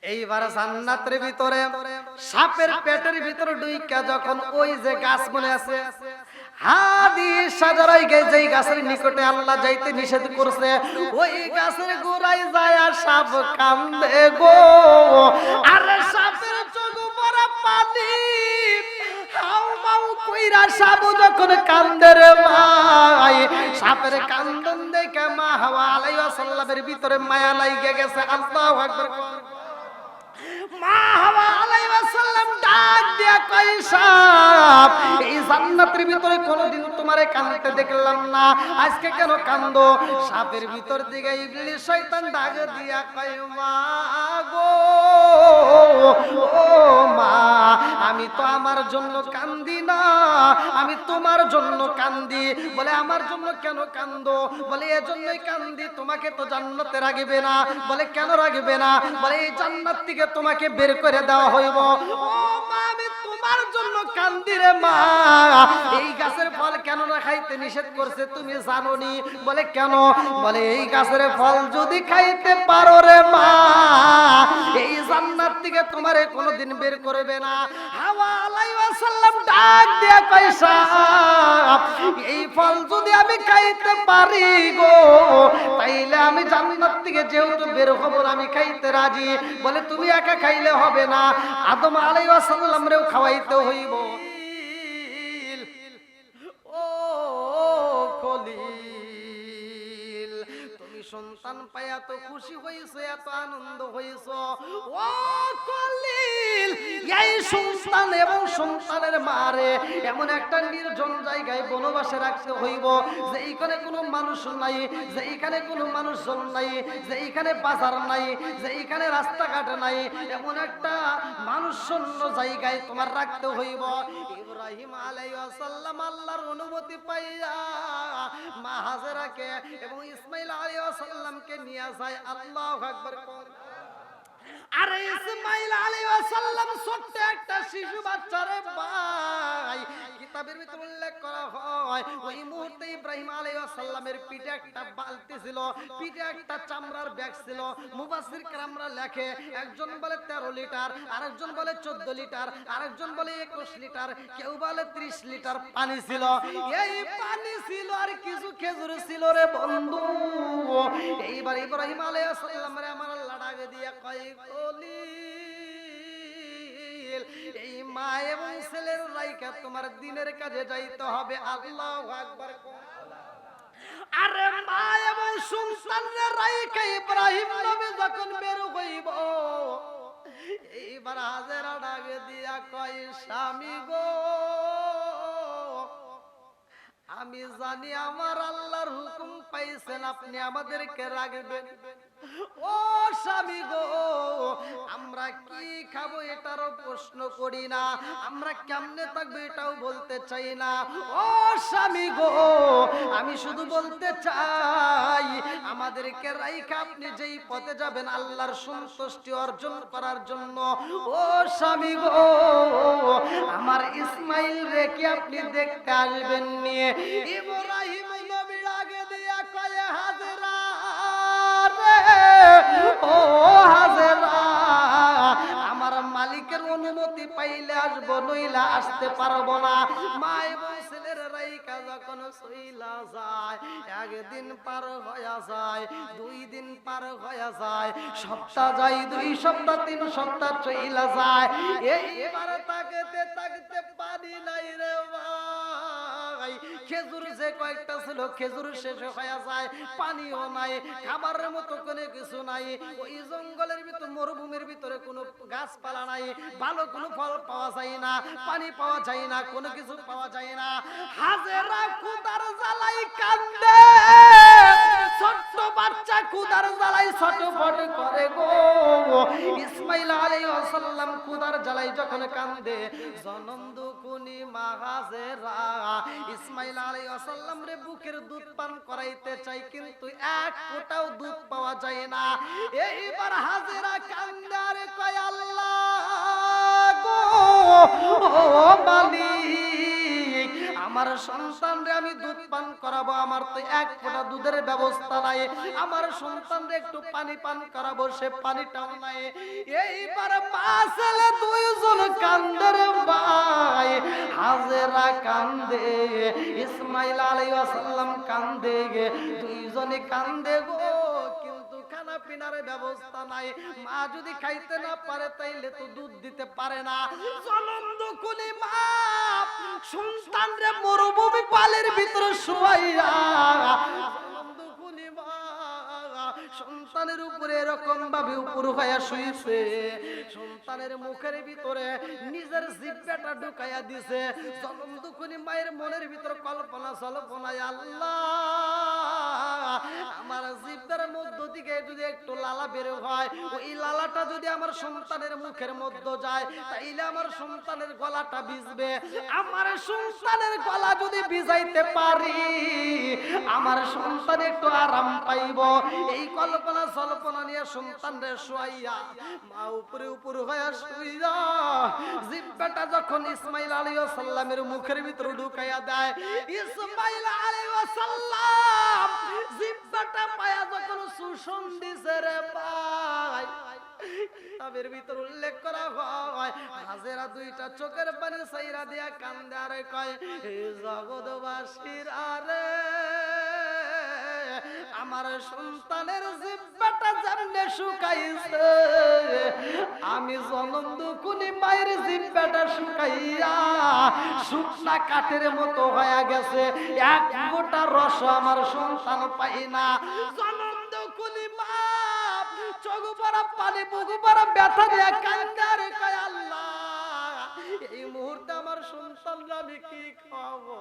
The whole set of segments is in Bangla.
এইবার জান্নাতের ভিতরে সাপের পেটের ভিতরে ঢুইকা যখন ওই যে গাছ মনে আছে হাদি সাজারাই যেই গাছের নিকটে আল্লাহ যাইতে নিষেধ করছে ওই গাছের গোড়ায় যায় আর সাপ কান্দে গো। আর সাপের চোখ ভরা পানি, হাউ মাউ কইরা সাপ যখন কান্দে রে ভাই, সাপের কান্দন দেখে মা হাওয়া আলাইহিস সালামের ভিতরে মায়া লাগে গেছে। আল্লাহু আকবার। মা হাওয়া আলাইহিস সালাম ডাক দিয়া কয় সাপ, এই জান্নাতের ভিতরে কোনদিন তোমারে কাঁদতে দেখলাম না, আজকে কেন কান্দো? সাপের ভিতর দিকে ইবলিস শয়তান ডাক দিয়া কয় মা গো, ও মা, আমি তো আমার জন্য কান্দি না, আমি তোমার জন্য কান্দি। বলে আমার জন্য কেন কান্দো? বলে এজন্যই কান্দি, তোমাকে তো জান্নাতে রাখবে না। বলে কেন রাখবে না? বলে এই জান্নাত থেকে তোমাকে বের করে দেওয়া হইব। ও মা, আমি তোমার জন্য কান্দি রে মা। এই গাছের ফল কেন না খাইতে নিষেধ করছে তুমি জানোনি? বলে কেন? বলে এই গাছের ফল যদি খাইতে পারো রে মা, এই জান্নাত থেকে তোমারে কোনোদিন বের করবে না। হাওয়া আলাইহিস সালাম ডাক দিয়া কয় সাপ, এই ফল যদি আমি খাইতে পারি গো, তাইলে আমি জান্নাত থেকে যেহেতু বের হব না, আমি খাইতে রাজি। বলে তুমি একা খাইলে হবে না, আদম আলাইহিস সালাম রেও খাওয়াইতে হইব। ও খলিল, তুমি সন্তান পাইয়া তো খুশি হইছো, এত আনন্দ হইছো। ও খলিল, এই সন্তান এবং সন্তানের মারে এমন একটা নির্জন জায়গায় বনবাসে রাখতে হইব, যে এইখানে কোনো মানুষ নাই, যে এইখানে কোনো মানুষজন নাই, যে এইখানে বাজার নাই, যে এইখানে রাস্তাঘাট নাই, এমন একটা মানুষ শূন্য জায়গায় তোমার রাখতে হইব। ইব্রাহিম আলাইহিস সালাম আল্লাহর অনুমতি পাইয়া মা হাজেরাকে এবং ইসমাইল আলাইহিস সালামকে নিয়ে যায়। আল্লাহু আকবার। আরে ইসমাইল আলাইহিস সালাম ছোট্ট একটা শিশু বাচ্চা রে ভাই, কিতাবের ভিতরে উল্লেখ করা হয় ওই মুহূর্তে ইব্রাহিম আলাইহিস সালামের পিঠে একটা বালতি ছিল, পিঠে একটা চামড়ার ব্যাগ ছিল। মুফাসসির কেরামরা লেখে একজন বলে 13 লিটার, আরেকজন বলে 14 লিটার, আরেকজন বলে 21 লিটার, কেউ বলে 30 লিটার পানি ছিল। এই পানি ছিল আর কিছু খেজুর ছিল রে বন্ধু। এইবার ইব্রাহিম আলাইহিস সালামের আমার আল্লাহ ডাক দিয়া কয় খলিল, এই মা এবং ছেলের রাইকা তোমার দিনের কাজে যাইতে হবে। আল্লাহু আকবার। আরে মা এবং সন্তানের রাইকা ইব্রাহিম নবী যখন বের হইব, এইবার হাজেরা ডাক দিয়া কয় স্বামী গো, আমি জানি আমার আল্লাহর হুকুম পাইছেন, আপনি আমাদেরকে রাখবেন। ও স্বামী গো, আমরা কি খাবো এটারও প্রশ্ন করি না, আমরা কেমনে থাকবো এটাও বলতে চাই না। ও স্বামী গো, আমি শুধু বলতে চাই আমাদেরকে রাইখা আপনি যেই পথে যাবেন আল্লাহর সন্তুষ্টি অর্জন করার জন্য, ও স্বামী গো, আমার ইসমাইল রেখে আপনি দেখতে আসবেন নিয়ে। ইব্রাহিম নবী আগে দিয়া কয় হাজেরা রে, ও হাজেরা, আমার মালিকের অনুমতি পাইলে আসবো, নইলে আসতে পারবো না। মা এবং ছেলের রাইকা যখন চইলা যায়, একদিন পার হয়ে যায়, 2 দিন পার হয়ে যায়, সপ্তাহ যায়, 2 সপ্তাহ 3 সপ্তাহ চইলা যায়। এইবার তাকাতে তাকাতে পানি নাই রে ভাই, খেজুর যে কয়েকটা ছিল খেজুর শেষ হয়ে যায়, পানিও নাই, খাবারের মতো কোনো কিছু নাই। ওই জঙ্গলের ভিতর মরুভূমির ভিতরে কোনো গাছপালা নাই, ভালো কোনো ফল পাওয়া যায় না, পানি পাওয়া যায় না, কোনো কিছু পাওয়া যায় না। হাজেরা ক্ষুধার জ্বালাই কান্দে, ছোট্ট বাচ্চা ক্ষুধার জ্বালাই ছটফট করে গো। ইসমাইল আলাইহিস সালাম ক্ষুধার জ্বালাই যখন কান্দে, জনম দুকুনি মা হাজেরা ইসমাইল আলাইহিস সালাম রে বুকের দুধ পান করাইতে চাই, কিন্তু এক ফোঁটাও দুধ পাওয়া যায় না। এইবার হাজেরা কান্দে আর কয় আল্লাহ গো, ও মালিক, আমার সন্তানরে আমি দুধ পান করাবো, আমার তো এক ফোঁটা দুধের ব্যবস্থা নাই, আমার সন্তানরে একটু পানি পান করাবো, সে পানিটাও নাই। এইবার মা ছেলে দুইজন কান্দে রে ভাই, হাজেরা কান্দে, ইসমাইল আলাইহিস সালাম কান্দে, দুইজনে কান্দে গো, কিন্তু খানা পিনার ব্যবস্থা নাই। মা যদি খাইতে না পারে তাইলে তো দুধ দিতে পারে না। জনম দুকুনি মা সন্তানরে মরুভূমি পালের ভিতরে শুয়াইয়া, জনম দুকুনি মা সন্তানের উপরে এরকম ভাবে উপর হইয়া শুইছে, সন্তানের মুখের ভিতরে নিজের জিহ্বাটা ঢুকাইয়া দিছে। জনম দুকুনি মায়ের মনের ভিতরে কল্পনা সল্পনায়, আল্লাহ আমার জিহ্বার মধ্য থেকে যদি একটু লালা বের হয়, ওই লালাটা যদি আমার সন্তানের মুখের মধ্যে যায় তাইলে আমার সন্তানের গলাটা ভিজবে। আমার সন্তানের গলা যদি ভিজাইতে পারি আমার সন্তান একটু আরাম পাইব। এই কল্পনা সল্পনা নিয়ে সন্তানরে শুয়াইয়া মা উপরে উপর হইয়া শুইয়া জিহ্বাটা যখন ইসমাইল আলাইহিস সালামের মুখের ভিতরে ঢুকাইয়া দেয়, ইসমাইল আলাইহিস সালাম জিহ্বাটা পায়া যখন সুষম দিছে রে ভাই, কিতাবের ভিতর উল্লেখ করা হয় হাজেরা দুইটা চোখের পানি সাইরা দিয়া কান্দে আর কয়, হে জগৎবাসীর আরে আমার সন্তানের জিহ্বাটা যেমনে শুকাইছে, আমি জনম দুকুনি মায়ের জিহ্বাটা শুকাইয়া শুকনা কাঠের মতো হয়ে গেছে, এক ফোঁটা রস আমার সন্তান পাই না। জনম দুকুনি মা চোখ ভরা পানি বুক ভরা ব্যথা দিয়া কান্দে আর কয়, আল্লাহ এই মুহূর্তে আমার সন্তানরা আমি কি খাবো?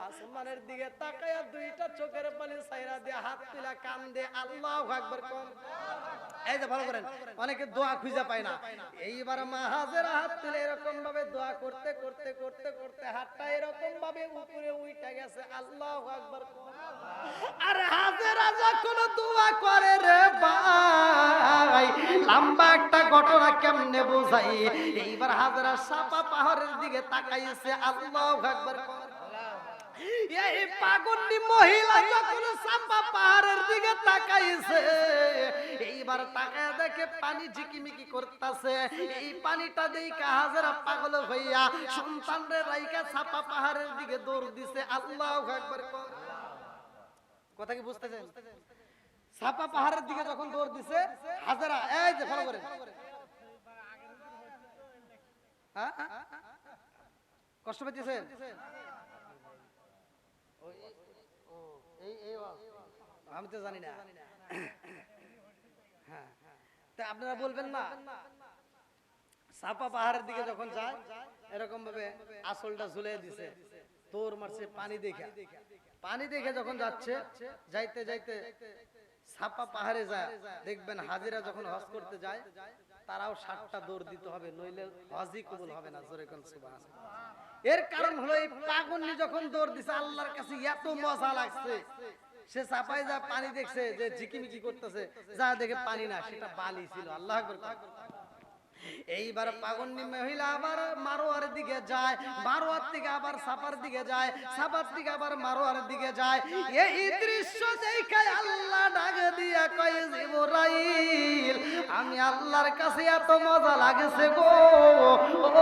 আসমানের দিকে তাকায়া দুইটা চোখের পানি ছাইরা দিয়ে হাত তুলা কান্দে, আল্লাহু আকবার কোন। এই যে ভালো করেন, অনেকে দোয়া খুঁজে পায় না। এইবার মা হাজেরা হাত তুলে এরকম ভাবে দোয়া করতে করতে করতে করতে হাতটা এরকম ভাবে উপরে উঠে গেছে, আল্লাহু আকবার কোন। আর হাজেরা যখন দোয়া করে রে ভাই, লম্বা একটা ঘটনা কেমনে বোঝাই। এইবার হাজেরা সাপা পাহাড়ের দিকে তাকাইছে, আল্লাহু আকবার কোন। এই পাগন্ডি মহিলা যখন সাপা পাহাড়ের দিকে তাকাইছে, এইবার তাকায় দেখে পানি ঝিকিমিকি করতেছে। এই পানিটা দেখে হাজেরা পাগল হইয়া সন্তানরে রাইখা সাপা পাহাড়ের দিকে দৌড় দিছে, আল্লাহু আকবার। কথা কি বুঝতেছেন? সাপা পাহাড়ের দিকে যখন দৌড় দিছে হাজেরা, এই যে ফলো করেন, কষ্ট পেতেছেন? আমি তো জানি না। হ্যাঁ, তা আপনারা বলবেন না, সাপা পাহাড়ের দিকে যখন যায় এরকম ভাবে আসলটা ঝুলে দিছে, তোর মারছে পানি দেখে, পানি দেখে যখন যাচ্ছে, যাইতে যাইতে সাপা পাহাড়ে যায়, দেখবেন হাজিরা যখন হজ করতে যায় তারাও 7টা দৌড় দিতে হবে, নইলে হজই কবুল হবে না। জোরে কোন সুবহানাল্লাহ। এর কারণ হলো এই পাগন্ডি যখন দৌড় দিছে আল্লাহর কাছে এত মজা লাগছে, সে চাপায় যা পানি দেখছে যে ঝিকিমিকি করতেছে, যা দেখে পানি না, সেটা বালি ছিল। আল্লাহু আকবার। এইবার পাগন্ডি মহিলা আবার মারোয়ার দিকে যায়, মারোয়ার থেকে আবার সাপার দিকে যায়, সাপার থেকে আবার মারোয়ার দিকে যায়। এই দৃশ্য দেখে আল্লাহ ডাক দিয়া কয়, জিবরাইল আমি আল্লাহর কাছে এত মজা লাগছে গো,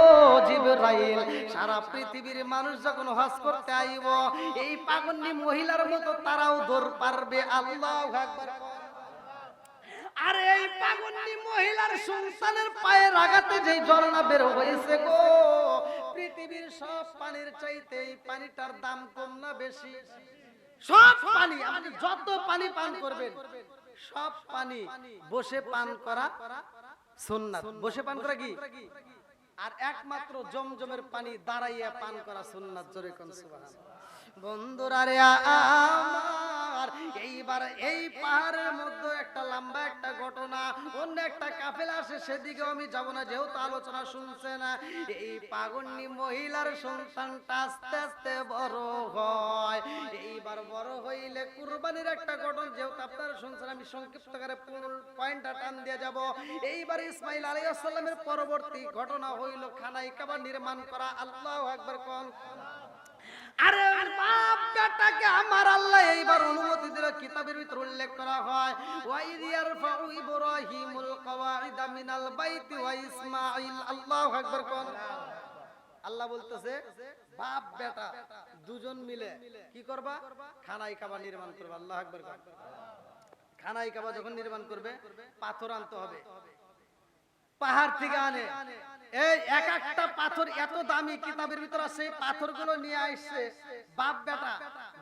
ও জিবরাইল সারা পৃথিবীর মানুষ যখন হজ করতে আইব এই পাগন্ডি মহিলার মতো তারাও দৌড় পারবে। আল্লাহু আকবার। আরে এই পাগন্ডি মহিলার সন্তানের পায়ের আঘাতে যে ঝর্ণা বের হয়েছে গো, পৃথিবীর সব পানির চাইতে এই পানিটার দাম কম না বেশি? সব পানি, আপনি যত পানি পান করবেন সব পানি বসে পান করা সুন্নাত। বসে পান করা কি? আর একমাত্র জমজমের পানি দাঁড়াইয়া পান করা সুন্নাত। জোরে কোন সুবহানাল্লাহ। বন্ধুরা রে আমার, এইবার এই পাহাড়ের মধ্যে একটা লম্বা একটা ঘটনা, অন্য একটা কাফেলা আসে, সেদিকে আমি যাব না যেহেতু আলোচনা শুনছেন। এই পাগন্ডি মহিলার সন্তানটা আস্তে আস্তে বড় হয়, এইবার বড় হইলে কুরবানির একটা ঘটনা যেহেতু আপনারা শুনছেন, আমি সংক্ষিপ্ত করে পয়েন্টটা টান দিয়ে যাব। এইবার ইসমাইল আলাইহিস সালামের পরবর্তী ঘটনা হইল খানায় কাবা নির্মাণ করা। আল্লাহু আকবার কোন। আরে বাপ বেটাকে আমার আল্লাহ এইবার অনুমতি দিল। কিতাবের ভিতর উল্লেখ করা হয় ওয়াইদ ইয়ারফাউ ইব্রাহিমুল কওয়াইদা মিনাল বাইতি ওয়া ইসমাঈল। আল্লাহু আকবার কোন। আল্লাহ বলতেছে বাপ বেটা দুজন মিলে কি করবা? খানাই কাবা নির্মাণ করবে। আল্লাহু আকবার কোন। খানাই কাবা যখন নির্মাণ করবে পাথর আনতে হবে, পাহাড় থেকে আনে। এই এক একটা পাথর এত দামি, কিতাবের ভিতর আছে এই পাথরগুলো নিয়ে আসছে বাপ বেটা।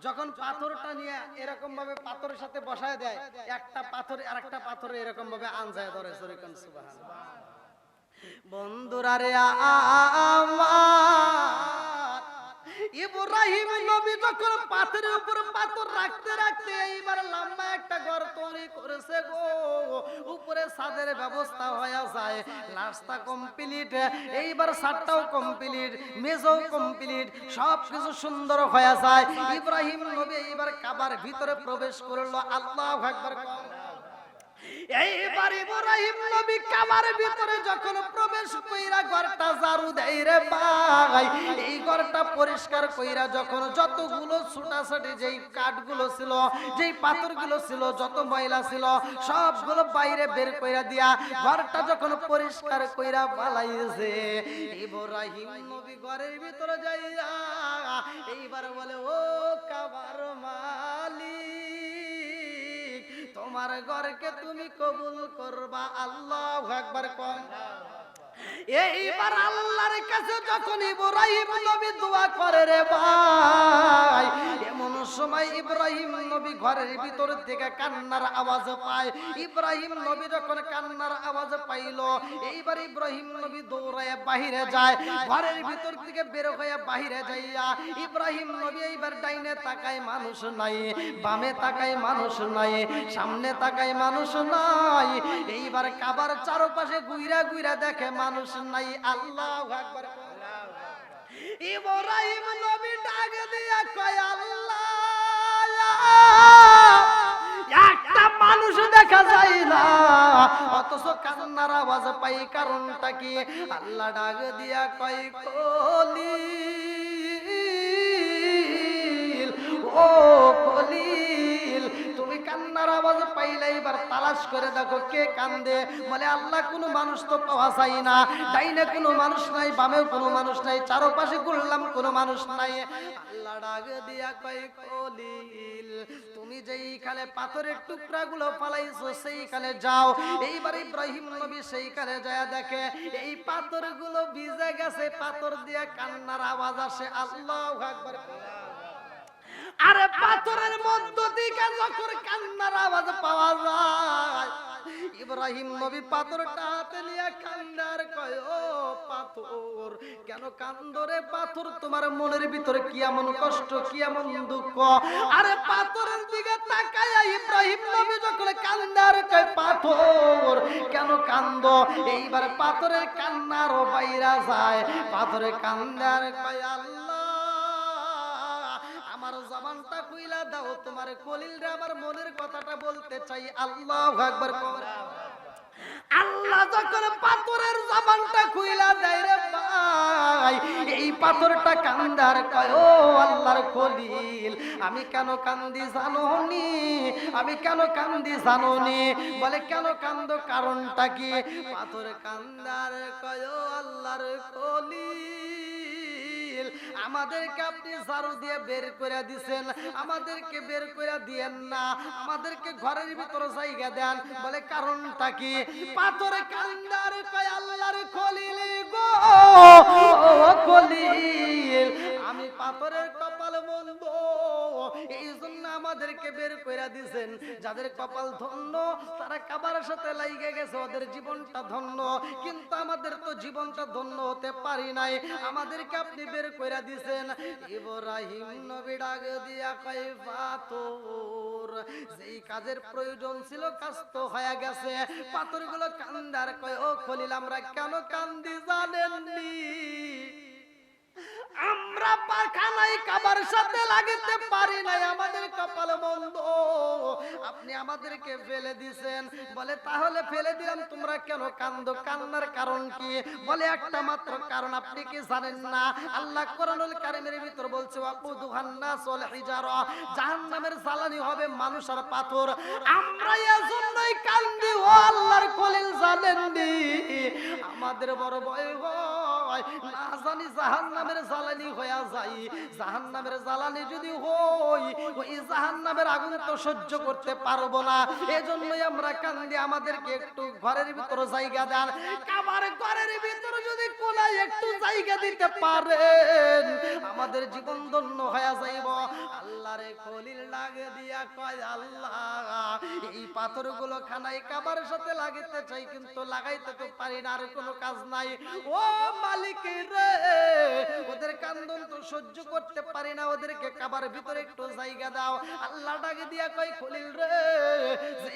যখন পাথরটা নিয়ে এরকম ভাবে পাথরের সাথে বসায় দেয়, একটা পাথর আরেকটা পাথর এরকম ভাবে আনজায় ধরে। সুবহানাল্লাহ। বন্ধুরা রে আমার ইব্রাহিম নবী যখন পাথরের উপর পাথর রাখতে রাখতে এইবার লম্বা একটা ঘর তৈরি করেছে গো। উপরে ছাদের ব্যবস্থা হয়ে যায়, রাস্তা কমপ্লিট, এইবার ছাদটাও কমপ্লিট, মেঝেও কমপ্লিট, সবকিছু সুন্দর হয়ে যায়। ইব্রাহিম নবী এইবার কাবার ভিতরে প্রবেশ করলো। আল্লাহু আকবার। এইবার ইব্রাহিম নবী কাবার ভিতরে যখন প্রবেশ কইরা ঘরটা ঝাড়ু দেয় রে ভাই, এই ঘরটা পরিষ্কার কইরা যখন যতগুলো ছোটাছুটি যেই কাঠগুলো ছিল, যেই পাথরগুলো ছিল, যত ময়লা ছিল সবগুলো বাইরে বের কইরা দিয়া ঘরটা যখন পরিষ্কার কইরা বালাইছে, ইব্রাহিম নবী ঘরের ভিতরে যাইয়া এইবার বলে ও কাবার মালিক, তোমার ঘরকে তুমি কবুল করবা। আল্লাহু আকবার কোন। এইবার আল্লাহর কাছে যখন ইব্রাহিম নবী দোয়া করে রে ভাই, এমন সময় ইব্রাহিম নবী ঘরের ভিতর থেকে কান্নার আওয়াজ পায়। ইব্রাহিম নবী যখন কান্নার আওয়াজ পাইল, এইবার ইব্রাহিম নবী দৌড়ায় বাহিরে যায়। ঘরের ভিতর থেকে বের হয়ে বাহিরে যাইয়া ইব্রাহিম নবী এইবার ডাইনে তাকায় মানুষ নাই, বামে তাকায় মানুষ নাই, সামনে তাকায় মানুষ নাই। এইবার কাবার চারপাশে ঘুইরা ঘুইরা দেখে মানুষ নাই। আল্লাহু আকবার। ইব্রাহিম নবী ডাক দিয়া কয় আল্লাহ, একটা মানুষ দেখা যায় না, অথচ কান্নার আওয়াজ পাই, কারণটা কি? আল্লাহ ডাক দিয়া কয় খলিল, ও খলিল, তুমি কান্নার আওয়াজ পাইলে এবার তালাশ করে দেখো কে কান্দে। বলে আল্লাহ কোনো মানুষ তো পাওয়া যায় না, ডাইনে কোনো মানুষ নাই, বামেও কোনো মানুষ নাই, চারপাশে ঘুরলাম কোনো মানুষ নাই। আল্লাহ ডাক দিয়া কয় খলিল, তুমি যেইখানে পাথরের টুকরাগুলো ফালাইছো সেইখানে যাও। এইবার ইব্রাহিম নবী সেইখানে যায় দেখে এই পাথরগুলো ভিজে গেছে, পাথর দিয়া কান্নার আওয়াজ আসে। আল্লাহু আকবার। আরে পাথরের মধ্য থেকে যখন কান্নার আওয়াজ পাওয়া যায়, ইব্রাহিম নবী পাথরটা হাতে নিয়ে কান্দার কয় ও পাথর, কেন কান্দো রে পাথর? তোমার মনের ভিতরে কি এমন কষ্ট, কি এমন দুঃখ? আরে পাথরের দিকে তাকায়া ইব্রাহিম নবী যখন কান্দার কয় পাথর কেন কান্দো? এইবার পাথরের কান্নার বাইরা যায়, পাথরে কান্দার কয় আল্লাহ, আমার জবানটা খুইলা দাও, তোমার কলিলরে আমার মনের কথাটা বলতে চাই। আল্লাহু আকবার। আল্লাহ যখন পাথরের জবানটা খুইলা দেয় রে ভাই, এই পাথরটা কান্দার কয় ও আল্লাহর খলিল, আমি কেন কান্দি জানোনি? আমি কেন কান্দি জানোনি? বলে কেন কান্দো, কারণটা কি? পাথর কান্দার কয় ও আল্লাহর খলিল, আমাদেরকে আপনি ঝাড়ু দিয়ে বের করে দিছেন, আমাদেরকে বের করে দিয়েন না, আমাদেরকে ঘরের ভিতরে জায়গা দেন। বলে কারণটা কি? পাথরে কান্দার কয় আল্লাহর খলিল গো, ও খলিল, আমি পাথরের কপাল মন্দ, এই জন্য আমাদেরকে বের করে দিছেন। যাদের কপাল ধন্য তারা কাবার সাথে লাইগে গেছে, ওদের জীবনটা ধন্য, কিন্তু আমাদের তো জীবনটা ধন্য হতে পারি নাই, আমাদেরকে আপনি বের করে দিছেন। ইব্রাহিম নবী ডাক দিয়া কয় পাথর, যেই কাজের প্রয়োজন ছিল কাজ তো হয়ে গেছে। পাথরগুলো কান্দার কয় ও খলিল, আমরা কেন কান্দি জানেননি? আমরা আমরা খানাই কাবার সাথে লাগিতে পারি নাই, আমাদের কপাল বন্ধ, আপনি আমাদেরকে ফেলে দিয়েছেন। বলে তাহলে ফেলে দিলাম, তোমরা কেন কান্দো? কান্নার কারণ কি? বলে একটা মাত্র কারণ, আপনি কি জানেন না? আল্লাহ কোরআনুল কারীমের ভিতর বলছে ওয়াকুদুহান নাস ওয়াল হিজারা, জাহান্নামের জ্বালানি হবে মানুষ আর পাথর। আমরা এজন্যই কান্দি, ও আল্লাহর খলিল জানেননি আমাদের বড় ভয় হয়, না জানি জাহান্নামের জ্বালানি হয়ে যায়। জাহান্নামের জ্বালানি যদি হই, ওই জাহান্নামের আগুন তো সহ্য করতে পারবো না, এজন্যই আমরা কান্দি। আমাদেরকে একটু ঘরের ভিতর জায়গা দেন, কাবার ঘরের ভিতর যদি কোনায় একটু জায়গা দিতে পারেন, আমাদের জীবন ধন্য হয়ে যাইব। আল্লাহরে খলিল লাগে দিয়া কয়, আল্লাহ এই পাথরগুলো খানায় কাবার সাথে লাগাইতে চাই, কিন্তু লাগাইতে তো পারি না, আর কোনো কাজ নাই। ও মালিক রে, ওদের কান্দন তো সহ্য করতে পারি না, ওদেরকে কাবার ভিতরে একটু জায়গা দাও। আল্লাহ ডাকে দিয়া কয়, খলিল রে,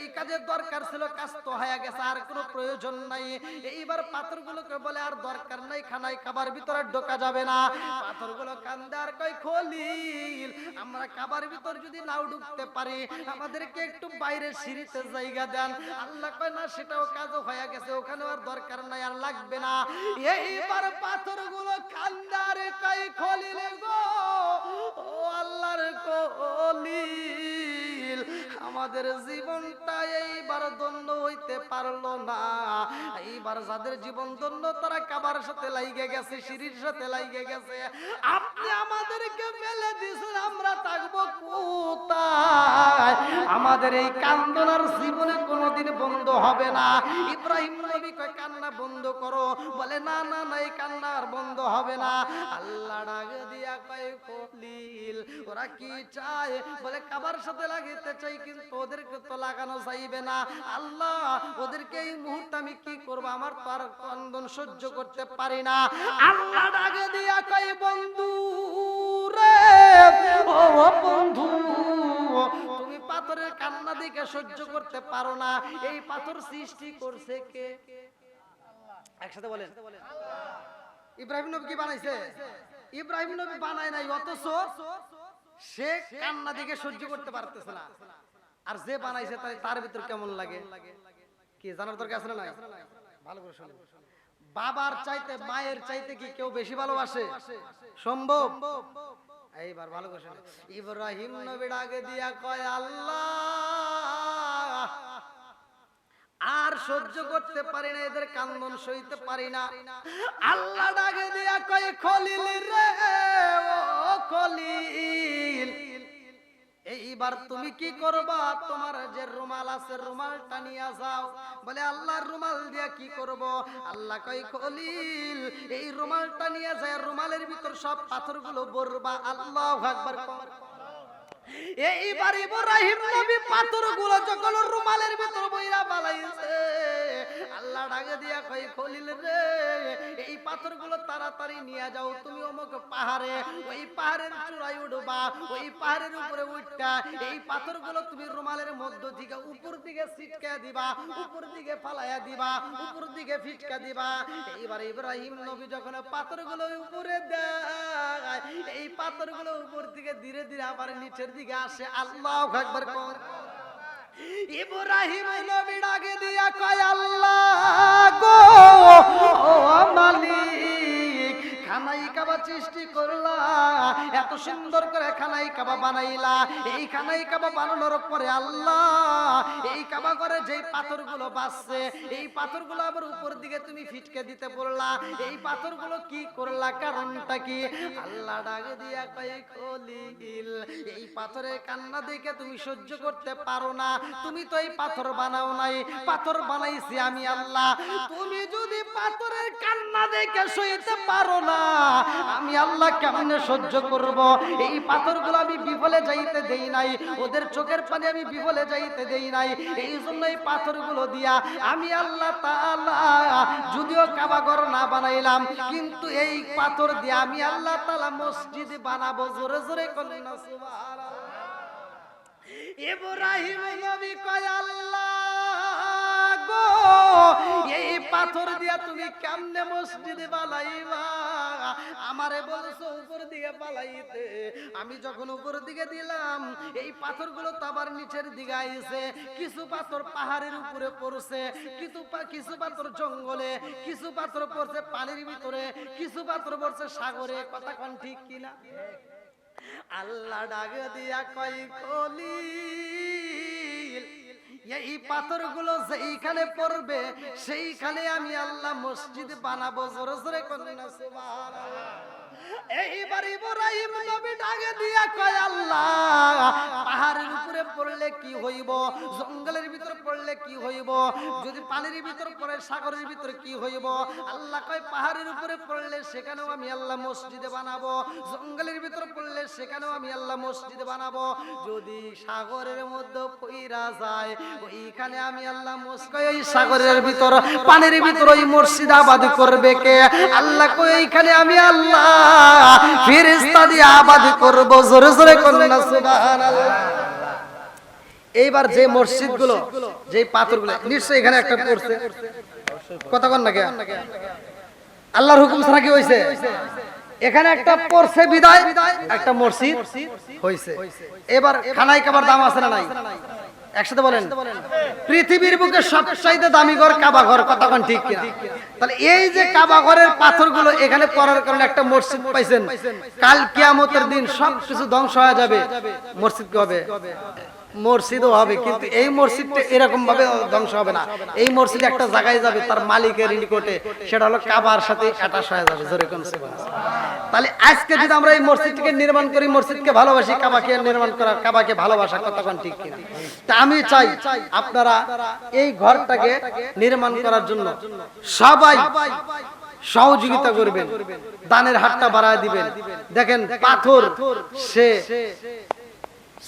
এই কাজের দরকার ছিল কাজ তো হয়ে গেছে, আর কোনো প্রয়োজন নাই। এইবার পাথরগুলোকে বলে আর দরকার নাই, খানায় কাবার ভিতরে ঢোকা যাবে না। পাথরগুলো কান্দে আর কয়, খলিল আমরা কাবার ভিতর যদি নাও ঢুকতে পারি, আমাদেরকে একটু বাইরে সিঁড়িতে জায়গা দেন। আল্লাহ কয় না, সেটাও কাজও হয়ে গেছে, ওখানে আর দরকার নাই, আর লাগবে না। এইবার পাথরগুলো কান্দে আর কয়, খলিল গো, ও আল্লাহর খলিল, আমাদের জীবনটা এইবার ধন্য হইতে পারলো না। এইবার যাদের জীবন ধন্য, তারা কাবার সাথে লাইগে গেছে, সিঁড়ির সাথে লাইগে গেছে। আপনি আমাদেরকে ফেলে দিয়েছেন, আমরা থাকবো কোথায়? আমাদের এই কান্দনার জীবনে কোনোদিন বন্ধ হবে না। ইব্রাহিম নবী কয়, কান্না বন্ধ করো। বলে না না না, এই কান্না আর বন্ধ হবে না। আল্লাহ ডাক দিয়া কয়, খলিল ওরা কি চায়? বলে কাবার সাথে লাগাইতে চাই, কিন্তু ওদেরকে তো লাগানো যাইবে না। আল্লাহ ওদেরকে এই মুহূর্তে আমি কি করব? আমার তো আর কান্দন সহ্য করতে পারি না। আল্লাহ ডাক দিয়া কয়, বন্ধু রে, ও বন্ধু, তুমি পাথরের কান্না দেখে সহ্য করতে পারো না, এই পাথর সৃষ্টি করছে কে? একসাথে বলেন। ইব্রাহিম নবী কি বানাইছে? ইব্রাহিম নবী বানায় নাই, অথচ সে কান্না দেখে সহ্য করতে পারতেছে না। আর যে বানাইছে তার ভিতর কেমন লাগে কি জানার দরকার আছে না? নাই? ভালো করে শুনুন। বাবার চাইতে মায়ের চাইতে কি কেউ বেশি ভালোবাসে? সম্ভব? এইবার ভালো করে শুনুন। ইব্রাহিম নবী ডাকে দিয়া কয়, আল্লাহ আর সহ্য করতে পারি না, এদের কান্দন সইতে পারি না। আল্লাহ ডাকে দিয়া কয়, খলিল রে, ও খলিল, এইবার তুমি কি করবা? তোমার যে রুমাল আছে, রুমালটা নিয়ে যাও। বলে আল্লাহর রুমাল দিয়া কি করব? আল্লাহ কয়, খলিল এই রুমালটা নিয়ে যায়, রুমালের ভিতর সব পাথরগুলো ভরবা। আল্লাহু আকবার। এইবার ইব্রাহিম নবী পাথরগুলো যখন রুমালের ভিতর বইরা বালাইছে, আল্লাহ ডাকে দিয়া কয়, খলিল রে, এই পাথরগুলো তাড়াতাড়ি নিয়ে যাও, তুমি অমুক পাহাড়ে, ওই পাহাড়ের চূড়ায় উঠবা, ওই পাহাড়ের উপরে উঠটা এই পাথরগুলো তুমি রুমালের মধ্য থেকে উপর দিকে ছিটকা দিবা, উপর দিকে ফালাইয়া দিবা, উপর দিকে ফিটকা দিবা। এইবার ইব্রাহিম নবী যখন পাথরগুলো উপরে দেয়, এই পাথরগুলো উপর দিকে ধীরে ধীরে আবার নিচের দিকে আসে। আল্লাহু আকবার। ইব্রাহিম নবী ডাকে দিয়া কয়, আল্লাহ গো, ও মালিক, খানাই কাবা সৃষ্টি করলা, এত সুন্দর করে খানাই কাবা বানাইলা। এই খানাই কাবা বানানোর পরে আল্লাহ এই কাবা করে যেই পাথরগুলো বাসছে, এই পাথরগুলো আবার উপর দিকে তুমি ফিটকে দিতে বললা, এই পাথরগুলো কি করলা? কারণটা কি? আল্লাহ ডাকে দিয়া কয়, খলিল এই পাথরের কান্না দেখে তুমি সহ্য করতে পারো না, তুমি তো এই পাথর বানাও নাই, পাথর বানাইছি আমি আল্লাহ। তুমি যদি পাথরের কান্না দেখে সইতে পারো না, আমি আল্লাহ কেমনে সহ্য করব? এই পাথরগুলো আমি বিফলে যাইতে দেই নাই, ওদের চোখের পানি আমি বিফলে যাইতে দেই নাই। এই জন্য এই পাথরগুলো দিয়া আমি আল্লাহ তাআলা যদিও কাবা ঘর না বানাইলাম, কিন্তু এই পাথর দিয়া আমি আল্লাহ তাআলা মসজিদ বানাবো। জোরে জোরে বলেন না সুবহানাল্লাহ। ইব্রাহিম নবী কয়, আল্লাহ গো, এই পাথর দিয়া তুমি কেমনে মসজিদে বানাইবা? আমারে বলছো উপর দিকে পালাইতে, আমি যখন উপর দিকে দিলাম এই পাথরগুলো তো আবার নিচের দিকে আইছে, কিছু পাথর পাহাড়ের উপরে পড়ছে, কিছু পাথর জঙ্গলে, কিছু পাথর পড়ছে পানির ভিতরে, কিছু পাথর পড়ছে সাগরে। কথা কোন ঠিক কিনা? আল্লাহ ডাক দিয়া কয় খলিল, এই পাথরগুলো যেইখানে পড়বে সেইখানে আমি আল্লাহ মসজিদ বানাবো। জোরে জোরে কোন না সুবহানাল্লাহ। এইবার ইব্রাহিম নবী ডাকে দিয়া কয় আল্লাহ, পাহাড়ের উপরে পড়লে কি হইব, জঙ্গলের ভিতর পড়লে কি হইব, যদি পানির ভিতর পড়ে সাগরের ভিতর কি হইব? আল্লাহ কয় পাহাড়ের উপরে পড়লে সেখানেও আমি আল্লাহ মসজিদে বানাবো, জঙ্গলের ভিতর পড়লে সেখানেও আমি আল্লাহ মসজিদে বানাবো, যদি সাগরের মধ্যে পইরা যায় ওইখানে আমি আল্লাহ মসজিদ। ওই সাগরের ভিতর পানির ভিতর ওই মসজিদ আবাদ করবে কে? আল্লাহ কয় এইখানে আমি আল্লাহ ফেরেশতা দিয়ে আবাদ করব। জোরে জোরে কোন না সুবহানাল্লাহ। এইবার যে মসজিদগুলো, যে পাথরগুলো নিশ্চয়ই এখানে একটা পড়ছে, কথা কোন না কে? আল্লাহর হুকুম ছাড়া কি হইছে? এখানে একটা পড়ছে বিদায় একটা মসজিদ হইছে। এবার খানায় কাবার দাম আছে না নাই? একসাথে বলেন। পৃথিবীর বুকে সবচাইতে দামি ঘর কাবা ঘর। কথা কোন ঠিক কিনা? তাহলে এই যে কাবা ঘরের পাথরগুলো এখানে পড়ার কারণে একটা মসজিদ পাইছেন, কাল কিয়ামতের দিন সবকিছু ধ্বংস হয়ে যাবে, মসজিদ কি হবে? মসজিদও হবে, কিন্তু এই মসজিদটা এরকম ভাবে ধ্বংস হবে না। এই মসজিদ একটা জায়গায় যাবে, তার মালিকের নিকটে, সেটা হলো কাবার সাথে অ্যাটাচ হয়ে যাবে। জোরে কোন সুবহানাল্লাহ। তাহলে আজকে যদি আমরা এই মসজিদকে নির্মাণ করি, মসজিদকে ভালোবাসি, কাবাকে নির্মাণ করা, কাবাকে ভালোবাসা, কথা কোন ঠিক কিনা? তা আমি চাই আপনারা এই ঘরটাকে নির্মাণ করার জন্য সবাই সহযোগিতা করবেন, দানের হাতটা বাড়ায় দিবেন। দেখেন পাথর, সে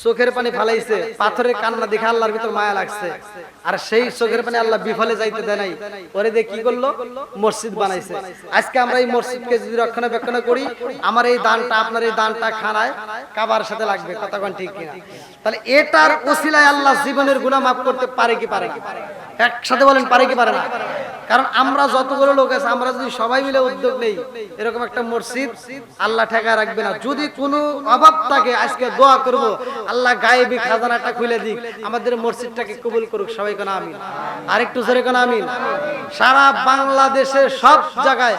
চোখের পানি ফালাইছে, পাথরের কান্না দেখে আল্লাহর ভিতর মায়া লাগছে, আর সেই চোখের পানি আল্লাহ বিফলে যাইতে দেয় নাই, ওরে দিয়ে কি করলো? মসজিদ বানাইছে। আজকে আমরা এই মসজিদকে যদি রক্ষণাবেক্ষণ করি, আমার এই দানটা, আপনার এই দানটা খানায় কাবার সাথে লাগবে। কথা কোন ঠিক কিনা? তাহলে এটার ওসিলায় আল্লাহ জীবনের গুনাহ মাফ করতে পারে কি পারে না? একসাথে বলেন, পারে কি পারে না? কারণ আমরা যতগুলো লোক আছে, আমরা যদি সবাই মিলে উদ্যোগ নেই, এরকম একটা মসজিদ আল্লাহ ঠেকা রাখবে না। যদি কোনো অভাব থাকে, আজকে দোয়া করব আল্লাহ গায়েবী খাজানাটা খুলে দিক, আমাদের মসজিদটাকে কবুল করুক। সবাই কোন আমিন। আরেকটু জোরে কোন আমিন। সারা বাংলাদেশের সব জায়গায়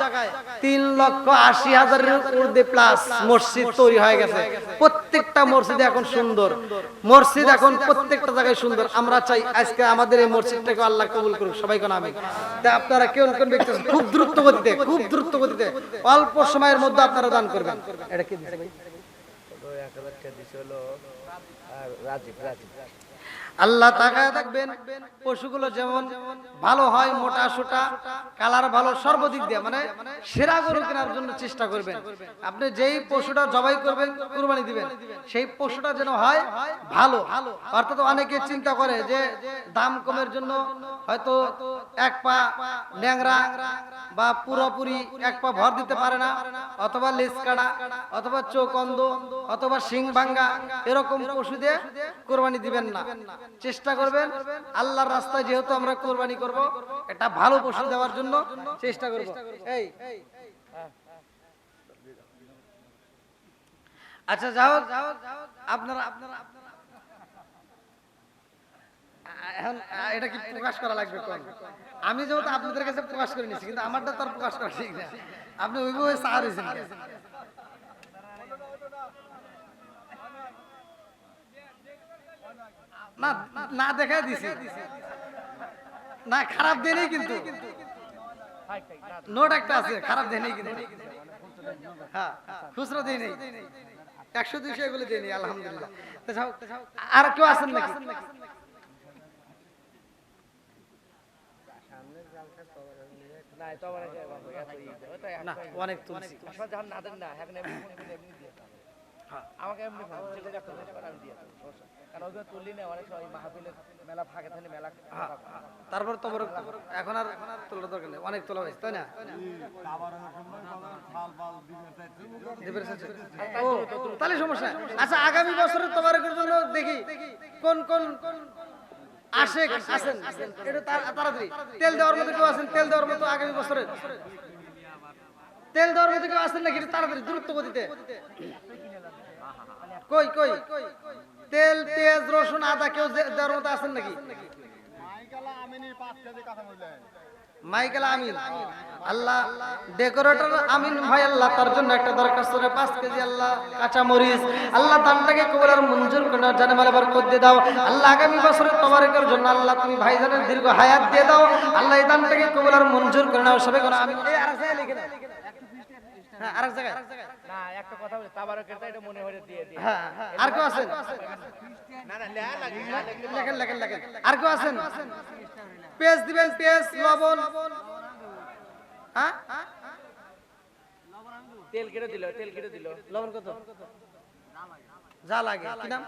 3,80,000-এর ঊর্ধ্বে প্লাস মসজিদ তৈরি হয়ে গেছে। প্রত্যেকটা মসজিদ এখন সুন্দর, মসজিদ এখন প্রত্যেকটা জায়গায় সুন্দর। আমরা চাই আজকে আমাদের এই মসজিদটাকে আল্লাহ কবুল করুক। সবাই কোন আমিন। আপনারা কেউ কোন ব্যক্তি খুব দ্রুত গতিতে অল্প সময়ের মধ্যে আপনারা দান করবেন। এটা কি দিছে ভাই? 1000 টাকা দিছে হলো রাজীব। আল্লাহ তাকায় দেখবেন পশুগুলো যেমন ভালো হয়, মোটা সোটা, কালার ভালো, সর্বদিক দিয়ে মানে সেরা গরু কেনার জন্য চেষ্টা করবেন। আপনি যেই পশুটা জবাই করবেন, কুরবানি দিবেন, সেই পশুটা যেন হয় ভালো। অর্থাৎ অনেকে চিন্তা করে যে দাম কমের জন্য হয়তো এক পা ন্যাংরা বা পুরোপুরি এক পা ভর দিতে পারে না, অথবা লেজ কাটা, অথবা চোখ অন্ধ, অথবা শিং ভাঙ্গা, এরকম পশু দিয়ে কুরবানি দিবেন না। চেষ্টা করবেন আল্লাহর রাস্তায় যেহেতু আমরা কুরবানি করব, একটা ভালো পশু দেওয়ার জন্য চেষ্টা করব। এই আচ্ছা যাও, আপনারা এখন এটা কি প্রকাশ করা লাগবে? আমি যেহেতু আপনাদের কাছে প্রকাশ করে নিচ্ছি, কিন্তু আমারটা তো আর প্রকাশ করা ঠিক না। আপনি ওইভাবে সাহায্য হয়েছেন না, না দেখা দিছি না, খারাপ দেনেই, কিন্তু নোট একটা আছে, খারাপ দেনেই, কিন্তু হ্যাঁ খুচরো দেই নেই, 100-200 এগুলো দেই নেই আলহামদুলিল্লাহ। আর কেউ আছেন নাকি? না, অনেক তুলছি আমাকে এমনি আমি দিয়ে কারণ ওইগুলো তুললি না, অনেক সময় মাহফিলের মেলা ফাঁকে থাকে, মেলা তারপর তো এখন আর তোলার দরকার নেই, অনেক তোলা হয়েছে, তাই না? তাহলে সমস্যা। আচ্ছা, আগামী বছরের তোবারকের জন্য দেখি কোন কোন আশেক আছেন এটা তাড়াতাড়ি তেল দেওয়ার মতো কেউ আছেন তেল দেওয়ার মতো আগামী বছরে তেল দেওয়ার মতো কেউ আছেন নাকি এটা তাড়াতাড়ি দ্রুত গতিতে কই কই তেল পেঁয়াজ রসুন আদা কেউ দেওয়ার মতো আছেন নাকি মাইকেল আমিন আল্লাহ ডেকোরেটর আমিন ভাই আল্লাহ তার জন্য একটা দরখাস্ত 5 কেজি আল্লাহ কাঁচা মরিচ আল্লাহ দানটাকে কবুল আর মঞ্জুর করে নাও জানে মালে বরকত দিয়ে দাও আল্লাহ আগামী বছরের তবারকের জন্য আল্লাহ তুমি ভাইজানের দীর্ঘ হায়াত দিয়ে দাও আল্লাহ এই দানটাকে কবুল আর মঞ্জুর করে নাও সবাই কোন আমিন এই আরেক জায়গায় লিখে দাও হ্যাঁ আরেক জায়গায় না একটা কথা বলি তাবারকেরটা এটা মনে হয়ে দিয়ে দিই হ্যাঁ আর কেউ আছেন না না লেখেন লেখেন লেখেন আর কেউ আছেন পেঁয়াজ দিবেন পেঁয়াজ লবণ হ্যাঁ তেল কেটে দিল লবণ কত যা লাগে কি নাম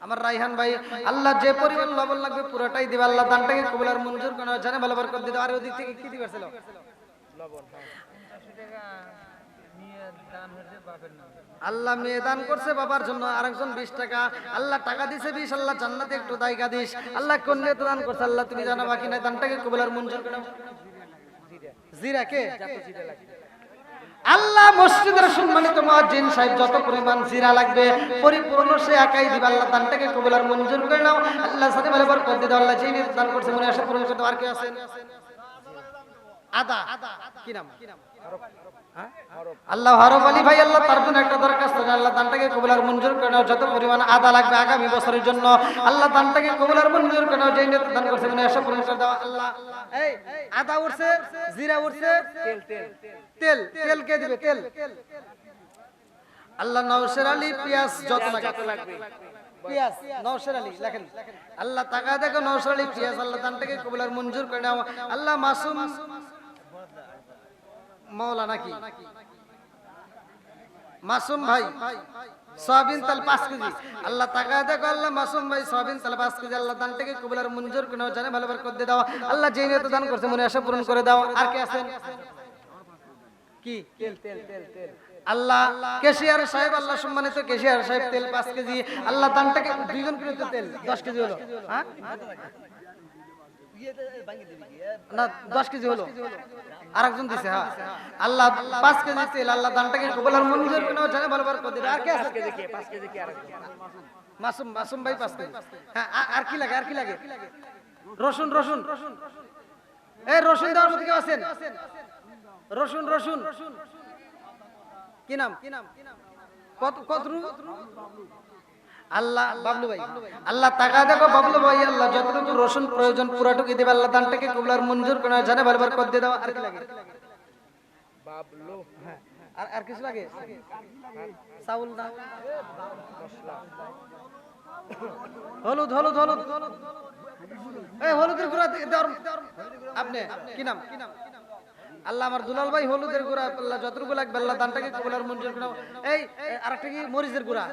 আমার রাইহান ভাই আল্লাহ যে পরিমাণ লবণ লাগবে পুরোটাই দিবে আল্লাহ দানটাকে কবুল আর মঞ্জুর করে নাও জানে ভালো বরকত দিয়ে দাও আর ওদিক থেকে কি দিবেছিল লবণ আল্লাহ মেয়ে দান করছে বাবার জন্য আরেকজন 20 টাকা আল্লাহ টাকা দিছে 20 আল্লাহ জান্নাতে একটু দায়গা দিস আল্লাহ কন্যা তো দান করছে আল্লাহ তুমি জানো বাকি না দানটাকে কবুল আর মঞ্জুর করে নাও জিরা কে আল্লাহ মসজিদের সম্মানিত মুয়াজ্জিন সাহেব যত পরিমাণ জিরা লাগবে পরিপূর্ণ সে একাই দিবে আল্লাহ দানটাকে কবুল আর মঞ্জুর করে নাও আল্লাহ সাথে ভালো বরকত দিয়ে দাও আল্লাহ যিনি দান করছে মনে আশা পূরণ করতে আর কি আছেন আদা কি নাম আল্লাহ হরফ আলী ভাই আল্লাহ তার জন্য একটা দরখাস্ত আল্লাহ দানটাকে কবুল আর মঞ্জুর করে নাও যত পরিমাণ আদা লাগবে আগামী বছরের জন্য আল্লাহ দানটাকে কবুল আর মঞ্জুর করে নাও যেই নিয়ত দান করছে মনে আশা পূরণ করে দাও আল্লাহ এই আদা উঠছে জিরা উঠছে তেল তেল কে দিবে তেল আল্লাহ নওশের আলী পেঁয়াজ যত লাগবে পেঁয়াজ নওশের আলী লেখেন আল্লাহ টাকা দেখো নওশের আলী পেঁয়াজ আল্লাহ দানটাকে কবুল আর মঞ্জুর করে নাও আল্লাহ মাসুম মৌলা নাকি মাসুম ভাই সয়াবিন তেল 5 কেজি আল্লাহ টাকা দেখো আল্লাহ মাসুম ভাই সয়াবিন তেল 5 কেজি আল্লাহ দানটাকে কবুল আর মঞ্জুর করে নাও জানে ভালো বরকত দিয়ে দাও আল্লাহ যেই নিয়ত দান করছে মনে আশা পূরণ করে দাও আর কে আছেন কি তেল তেল তেল তেল আল্লাহ কেশিয়ার সাহেব আল্লাহ সম্মানিত কেশিয়ার সাহেব তেল 5 কেজি আল্লাহ দানটাকে দুইজন করে তেল 10 কেজি হলো হ্যাঁ না 10 কেজি হলো আরেকজন দিছে হ্যাঁ আল্লাহ 5 কেজি তেল আল্লাহ দানটাকে কবুল আর মঞ্জুর করে নাও জানে ভালো বরকত দিয়ে আর কে আছে 5 কেজি কি আরেকজন মাসুম মাসুম ভাই 5 কেজি হ্যাঁ আর কি লাগে আর কি লাগে রসুন রসুন এই রসুন দেওয়ার মধ্যে কেউ আছেন রসুন রসুন কি নাম কত কত আল্লাহ বাবলু ভাই আল্লাহ টাকা দেখো বাবলু ভাই আল্লাহ যতটুকু রসুন প্রয়োজন পুরাটুকু দিবে আল্লাহ দানটাকে কবুল আর মঞ্জুর করে নাও জানে ভালো বরকত দিয়ে দাও আর কি লাগে বাবলু হ্যাঁ আর কিছু লাগে চাউল না হলুদ হলুদ হলুদ এই হলুদের গুঁড়া দেওয়ার আপনি কি নাম আল্লাহ আমার দুলাল ভাই হলুদের গুঁড়া আল্লাহ যতটুকু লাগবে আল্লাহ দানটাকে কবুল আর মঞ্জুর করে নাও এই আরেকটা কি মরিচের গুঁড়া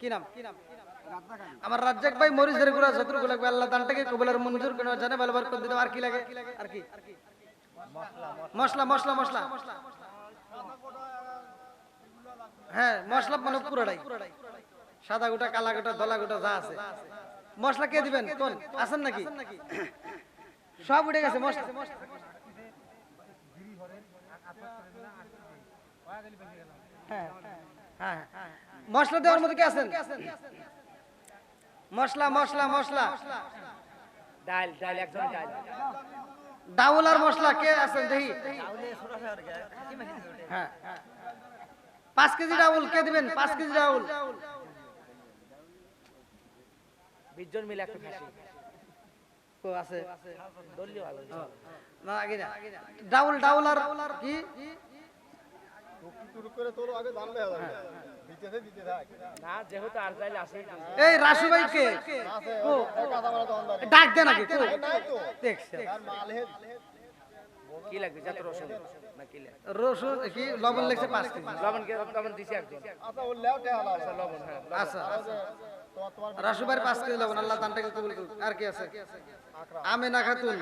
কি নাম আমার রাজ্জাক ভাই মরিচের গুঁড়া যতটুকু লাগবে আল্লাহ দানটাকে কবুল আর মঞ্জুর করে নাও জানে ভালো বরকত দিয়ে দাও আর কি লাগে আর কি মশলা মশলা মশলা হ্যাঁ মশলা মানে পুরোটাই সাদা গোটা কালা গোটা ধলা গোটা যা আছে মশলা কে দিবেন কোন আছেন নাকি সব উঠে গেছে মশলা হ্যাঁ হ্যাঁ মশলা দেওয়ার মধ্যে কে আছেন মশলা মশলা মশলা ডাল ডাল একদম ডাল ডাউল আর মশলা কে আছেন দেখি হ্যাঁ 5 কেজি ডাউল কে দিবেন 5 কেজি ডাউল 20 জন মিলে একটা খাসি কো আছে দললি ভালো না আগে না ডাউল ডাউল আর কি শুরু করে তোর আগে জানলে হবে দিতে থাক না যেহেতু আর যাইলে আসে এই রাসু ভাই কে ও কথা বলা দোকানদার ডাক দেন নাকি কো নাই তো দেখছে আর মাল হে কি লাগবে যত রসুন না কি লাগবে রসুন কি লবণ লাগছে 5 কেজি লবণ দিছি একজন আচ্ছা ও লেও তে হালা আচ্ছা লবণ হ্যাঁ আচ্ছা তোমার রাসু ভাই 5 কেজি লবণ আল্লাহ দানটাকে কবুল করুক আর কি আছে আমেনা খাতুন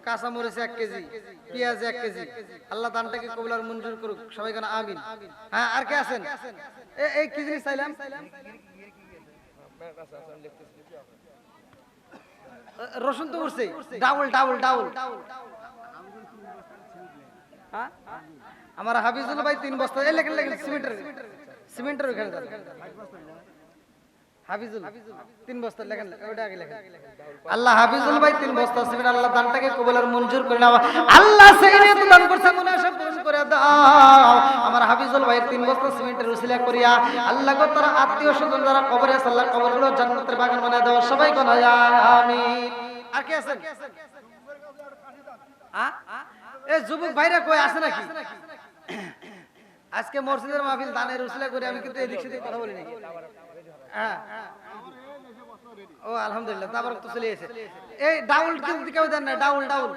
কাঁচা মরিচ 1 কেজি পেঁয়াজ 1 কেজি আল্লাহ দানটাকে কবুল আর মঞ্জুর করুক সবাই কেন আমিন হ্যাঁ আর কে আছেন এই কি জিনিস চাইলাম ম্যাট আছে আমি লিখতেছি রসুন তো উঠছে ডাবল ডাবল ডাবল হ্যাঁ আমার হাফিজুল ভাই 3 বস্তা এই লেখেন লেখেন সিমেন্টের ওখানে যান হাফিজুল 3 বস্তা লেখেন ওটা আগে লেখেন আল্লাহ হাফিজুল ভাই 3 বস্তা সিমেন্ট আল্লাহ দানটাকে কবুল আর মঞ্জুর করে নাও আল্লাহ সেই নিয়ত দান করছে মনে আশা পূরণ করে দাও আমার হাফিজুল ভাই 3 বস্তা সিমেন্টের উসিলা করিয়া আল্লাহ গো তার আত্মীয় স্বজন যারা কবরে আছে আল্লাহ কবরগুলো জান্নাতের বাগান বানায় দাও সবাই কোন আমিন আর কে আছেন এই যুবক ভাইরা কই আছে নাকি আজকে মসজিদের মাহফিল দানের উসিলা করে আমি কিন্তু এদিক সেদিক কথা বলি নাকি হ্যাঁ ও আলহামদুলিল্লাহ তারপর তো চলে এসে এই ডাউল কিন্তু কেউ দেন না ডাউল ডাউল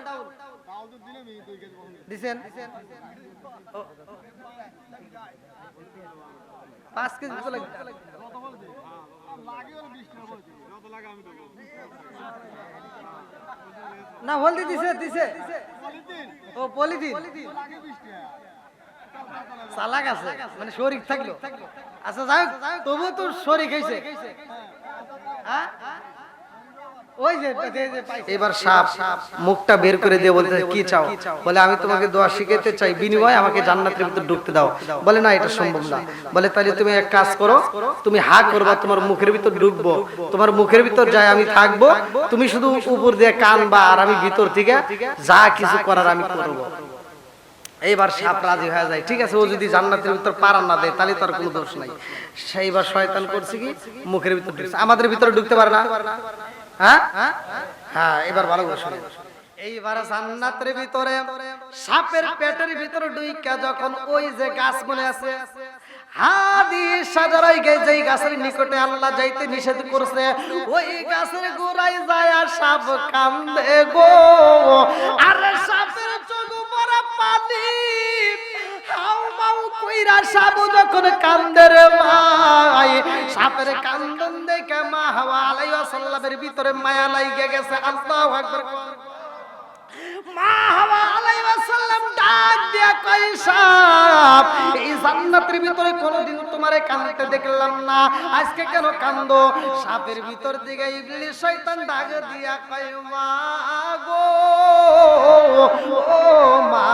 দিছেন 5 কেজি তো লাগে না হলদি দিছে ও পলিথিন চালাক আছে মানে শরীক থাকলো আচ্ছা যাই তবু তো শরীক হয়েছে হ্যাঁ ওই যে এবার সাপ মুখটা বের করে দিয়ে বলতে কি চাও বলে আমি তোমাকে দোয়া শিখাইতে চাই বিনিময়ে আমাকে জান্নাতের ভিতর ঢুকতে দাও বলে না এটা সম্ভব না বলে তাহলে তুমি এক কাজ করো তুমি হা করবা তোমার মুখের ভিতর ঢুকবো তোমার মুখের ভিতর যায় আমি থাকবো তুমি শুধু উপর দিয়ে কানবা আর আমি ভিতর থেকে যা কিছু করার আমি করবো এইবার সাপ রাজি হয়ে যায় ঠিক আছে ও যদি জান্নাতের ভিতর পারান না দেয় তাহলে তার কোনো দোষ নাই সেইবার শয়তান করছে কি মুখের ভিতর ঢুকছে আমাদের ভিতরে ঢুকতে পারে না হ্যাঁ হ্যাঁ এবার ভালো করে শুনুন এইবার জান্নাতের ভিতরে সাপের পেটের ভিতরে ঢুইকা যখন ওই যে গাছ মনে আছে হাদি সাজারাই গে যেই গাছের নিকটে আল্লাহ যাইতে নিষেধ করছে ওই গাছের গোড়ায় যায় আর সাপ কান্দে গো আর সাপের চোখ ভরা পানি হাউ মাউ কইরা সাপ যখন কান্দে রে ভাই সাপের কান্দন দেখে মা হাওয়া আলাইহিস সাল্লামের ভিতরে মায়া লাইগে গেছে আল্লাহু আকবার মা হাওয়া আলাইহিস সাল্লাম ডাক দিয়া কই সাপ এই জান্নাতের ভিতরে কোনদিন তোমারে কাঁদতে দেখলাম না আজকে কেন কান্দো সাপের ভিতর দিকে ইবলিস শয়তান ডাক দিয়া কই মা গো ও মা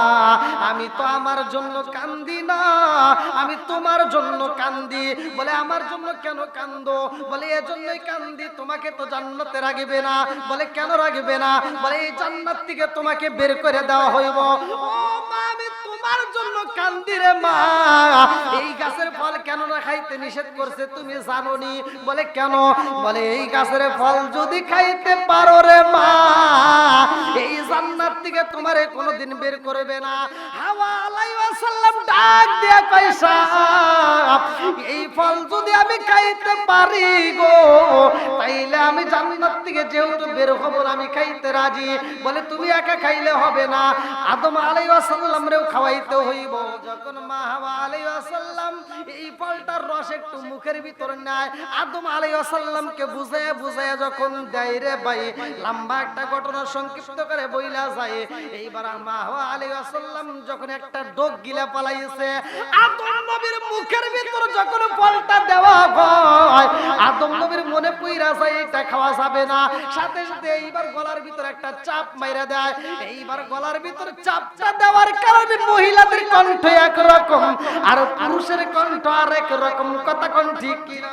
আমি তো আমার জন্য কান্দি না আমি তোমার জন্য কান্দি বলে আমার জন্য কেন কান্দো বলে এজন্যই কান্দি তোমাকে তো জান্নাতে রাখবে না বলে কেন রাখবে না বলে এই জান্নাত থেকে তোমাকে বের করে দেওয়া হইব ও মা আমি তোমার জন্য কান্দি রে মা এই গাছের ফল কেন না খাইতে নিষেধ করছে তুমি জানোনি বলে কেন বলে এই গাছের ফল যদি খাইতে পারো রে মা এই জান্নাত থেকে তোমারে কোনোদিন বের করবে না হাওয়া আলাইহিস সাল্লাম ডাক দিয়া কইসা এই ফল যদি আমি খাইতে পারি গো তাইলে আমি জান্নাত থেকে যেহেতু বের হব আমি খাইতে রাজি বলে তুমি একা খাইলে হবে না আদম আলাইহিস সালাম রেও খাওয়াইতে হইব যখন মা হাওয়া আলাইহিস সালাম এই ফলটার রস একটু মুখের ভিতর নেয় আদম আলাইহিস সালামকে বুঝায় বুঝায় যখন দেয় রে ভাই লম্বা একটা ঘটনা সংক্ষিপ্ত করে বইলা যায় এইবার মা হাওয়া আলাইহিস সালাম যখন একটা ডোক গিলা পালাইছে আদম নবীর মুখের ভিতর যখন ফলটা দেওয়া হয় আদম নবীর মনে পইরা যায় এটা খাওয়া যাবে না সাথে সাথে এইবার গলার ভিতর একটা চাপ মাইরা দেয় এইবার গলার ভিতর চাপটা দেওয়ার কারণে মহিলাদের কণ্ঠ একরকম আর পুরুষের কণ্ঠ আরেক রকম কথা কোন ঠিক কিনা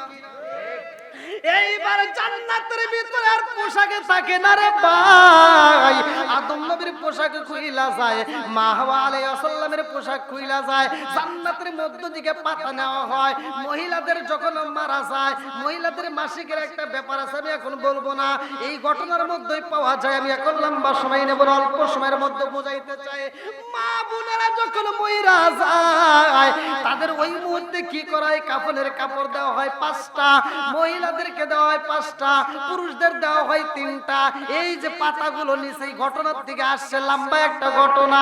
এইবার জান্নাতের ভিতরে আর পোশাকে থাকে না রে ভাই আদম নবীর পোশাক খুইলা যায় মা হাওয়া আলাইহিস সালামের পোশাক খুইলা যায় জান্নাতের মধ্য থেকে পাতা নেওয়া হয় মহিলাদের যখন মারা যায় মহিলাদের মাসিকের একটা ব্যাপার আছে আমি এখন বলবো না এই ঘটনার মধ্যেই পাওয়া যায় আমি এখন লম্বা সময় নেব না অল্প সময়ের মধ্যে বোঝাইতে চাই মা বোনেরা যখন মইরা যায় তাদের ওই মুহূর্তে কি করায় কাফনের কাপড় দেওয়া হয় 5টা মহিলাদের দেওয়া হয় 5টা পুরুষদের দেওয়া হয় 3টা এই যে পাতাগুলো নিচে এই ঘটনার থেকে আসছে লম্বা একটা ঘটনা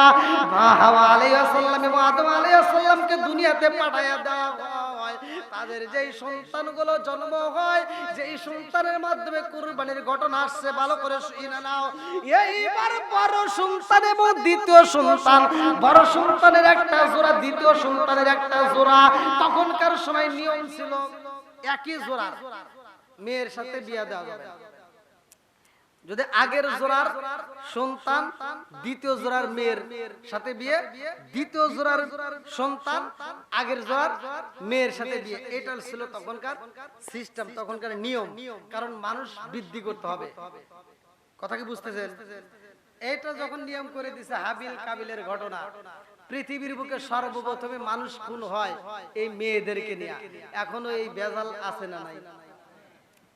হাওয়া আলাইহিস সালাম এবং আদম আলাইহিস সালামকে দুনিয়াতে পাঠায়া দেওয়া হয় তাদের যেই সন্তানগুলো জন্ম হয় যেই সন্তানের মাধ্যমে কুরবানির ঘটনা আসছে ভালো করে শুনে নাও এইবার বড় সন্তান এবং দ্বিতীয় সন্তান বড় সন্তানের একটা জোড়া দ্বিতীয় সন্তানের একটা জোড়া তখনকার সময় নিয়ম ছিল একই জোড়া মেয়ের সাথে বিয়ে দেওয়া যাবে না। যদি আগের জোড়ার সন্তান দ্বিতীয় জোড়ার মেয়ের সাথে বিয়ে, দ্বিতীয় জোড়ার সন্তান আগের জোড়ার মেয়ের সাথে বিয়ে, এটা ছিল তখনকার সিস্টেম, তখনকার নিয়ম। কারণ মানুষ বৃদ্ধি করতে হবে, কথা কি বুঝতেছেন? এটা যখন নিয়ম করে দিছে হাবিল কাবিলের ঘটনা, পৃথিবীর বুকে সর্বপ্রথমে মানুষ খুন হয় এই মেয়েদেরকে নিয়ে। এখনো এই বেজাল আছে না নাই?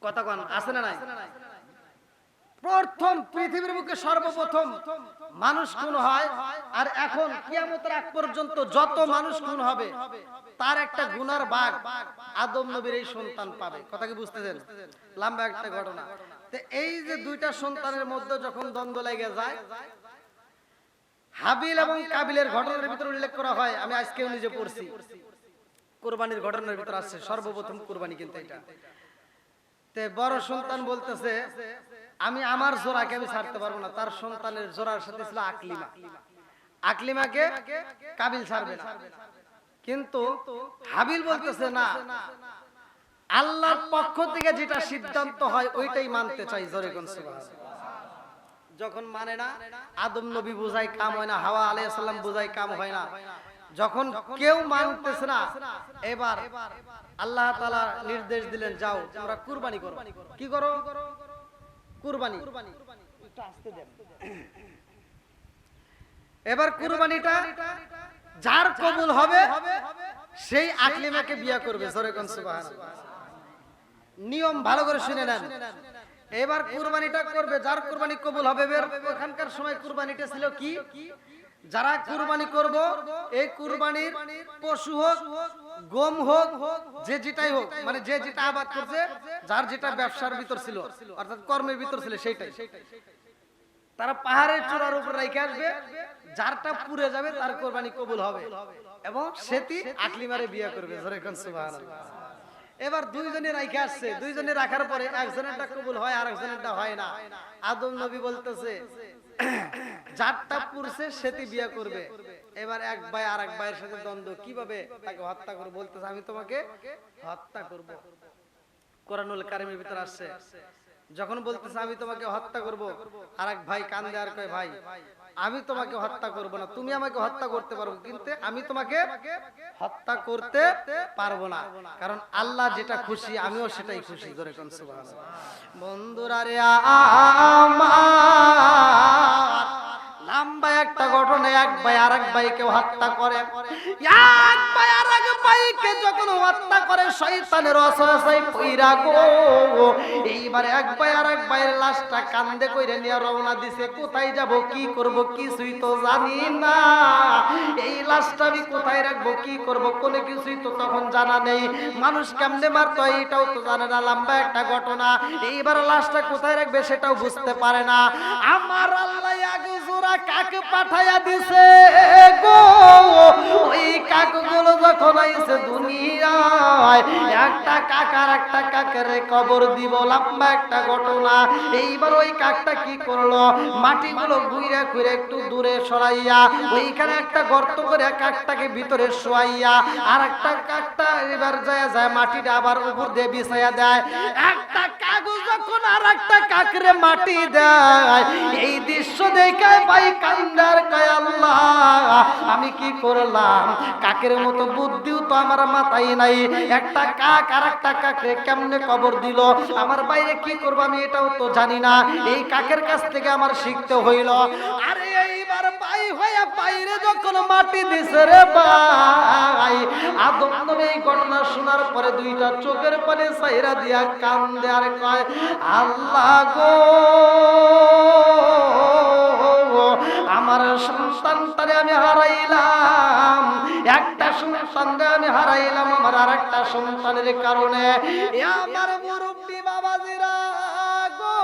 কথা কন, আছে না নাই? প্রথম পৃথিবীর বুকে সর্বপ্রথম মানুষ খুন হয়, আর এখন কিয়ামতের আগ পর্যন্ত যত মানুষ খুন হবে তার একটা গুনার ভাগ আদম নবীর এই সন্তান পাবে। কথা কি বুঝতেছেন? লম্বা একটা ঘটনা। তো এই যে দুইটা সন্তানের মধ্যে যখন দ্বন্দ্ব লেগে যায়, হাবিল এবং কাবিলের ঘটনার ভিতরে উল্লেখ করা হয়, আমি আজকেও নিজে পড়ছি, কুরবানির ঘটনার ভিতরে আছে সর্বপ্রথম কুরবানি। কিন্তু এটা তে বড় সন্তান বলতেছে আমি আমার জোড়াকে আমি ছাড়তে পারবো না, তার সন্তানের জোড়ার সাথে ছিল আকলিমা, আকলিমাকে কাবিল ছাড়বে না। কিন্তু হাবিল বলতেছে না, আল্লাহর পক্ষ থেকে যেটা সিদ্ধান্ত হয় ওইটাই মানতে চাই। জোরে কোন সুবহানাল্লাহ। যখন মানে না, আদম নবী বুঝাই কাম হয় না, হাওয়া আলাইহিস সালাম বুঝাই কাম হয় না, যখন কেউ মানতেছে না, এবার আল্লাহ তাআলা নির্দেশ দিলেন যাও তোমরা কুরবানি করো। কি করো? কুরবানি। একটু আস্তে দেন। এবার কুরবানিটা যার কবুল হবে সেই আকলিমাকে বিয়ে করবে। জোরে কোন সুবহানাল্লাহ। নিয়ম ভালো করে শুনে নেন। এবার কুরবানিটা করবে যার কুরবানি কবুল হবে। ওখানকার সময় কুরবানিটা ছিল কি, যারা কুরবানি করব এই কুরবানির পশু হোক, গম হোক, যে যেটাই হোক, মানে যে যেটা আবাদ করছে, যার যেটা ব্যবসার ভিতর ছিল অর্থাৎ কর্মের ভিতর ছিল সেইটাই তারা পাহাড়ের চূড়ার উপর রেখে আসবে, যারটা পুড়ে যাবে তার কুরবানি কবুল হবে এবং সেটি আকলিমারে বিয়ে করবে। জোরে কোন সুবহানাল্লাহ। এবার দুইজনে রাখে আসছে, দুইজনে রাখার পরে একজনেরটা কবুল হয় আর একজনেরটা হয় না। আদম নবী বলতেছে যারটা পুরছে সেটি বিয়ে করবে। এবার এক ভাই আর এক ভাইয়ের সাথে দ্বন্দ্ব, কিভাবে তাকে হত্যা করবে। বলতেছে আমি তোমাকে হত্যা করব। কোরআনুল কারীমের ভিতর আসছে, যখন বলতেছে আমি তোমাকে হত্যা করব, আর এক ভাই কান্দে আর কয় ভাই আমি তোমাকে হত্যা করব না, তুমি আমাকে হত্যা করতে পারো কিন্তু আমি তোমাকে হত্যা করতে পারবো না, কারণ আল্লাহ যেটা খুশি আমিও সেটাই খুশি। জোরে কোন সুবহানাল্লাহ। বন্ধুরা রে আমার, লম্বা একটা ঘটনা, এক ভাই আর এক ভাইকে হত্যা করে। এক ভাই আর এক ভাইকে যখন হত্যা করে শয়তানের ওয়াসওয়াসায় পইরা গো, এইবার এক ভাই আর এক ভাইয়ের লাশটা কান্দে কইরা নিয়ে রওনা দিছে। কোথায় যাব, কি করব, কিছুই তো জানি না। এই লাশটা আমি কোথায় রাখবো, কি করব, কোনো কিছুই তো তখন জানা নেই। মানুষ কেমনে মারতো এটাও তো জানে না। লম্বা একটা ঘটনা। এইবার লাশটা কোথায় রাখবে সেটাও বুঝতে পারে না। আমার আল্লাহ এক জোড়া কাক পাঠাইয়া দিছে গো। ওই কাকগুলো যখন আইছে দুনিয়ায়, একটা কাক আর একটা কাকের কবর দিব। লম্বা একটা ঘটনা। এইবার ওই কাকটা কি করলো, মাটিগুলো ঘুরে ঘুরে একটু দূরে সরাইয়া ওইখানে একটা গর্ত করে কাকটাকে ভিতরে শোয়াইয়া, আর একটা কাকটা এবার যায় যায় মাটিটা আবার উপর দিয়ে বিছাইয়া দেয়। একটা কাগজ যখন আর একটা কাকরে মাটি দেয়, এই দৃশ্য দেখে ভাই কান্দার কয় আল্লাহ আমি কি করলাম, কাকের মতো বুদ্ধিও তো আমার মাথায় নাই। একটা কাক আর একটা কাকরে কেমনে কবর দিল, আমার বাইরে কি করবো আমি এটাও তো জানি না। এই কাকের কাছ থেকে আমার শিখতে হইল। আরে এইবার ভাই হইয়া বাইরে যখন মাটি দিছে রে ভাই, আদম নবী এই ঘটনা শোনার পরে দুইটা চোখের পানি ছাইরা দিয়া কান্দে আর কয় আল্লাহ গো, আমার সন্তানটারে আমি হারাইলাম, একটা সন্তানরে আমি হারাইলাম আমার আর একটা সন্তানের কারণে। আমার মুরব্বী বাবাজিরা গো,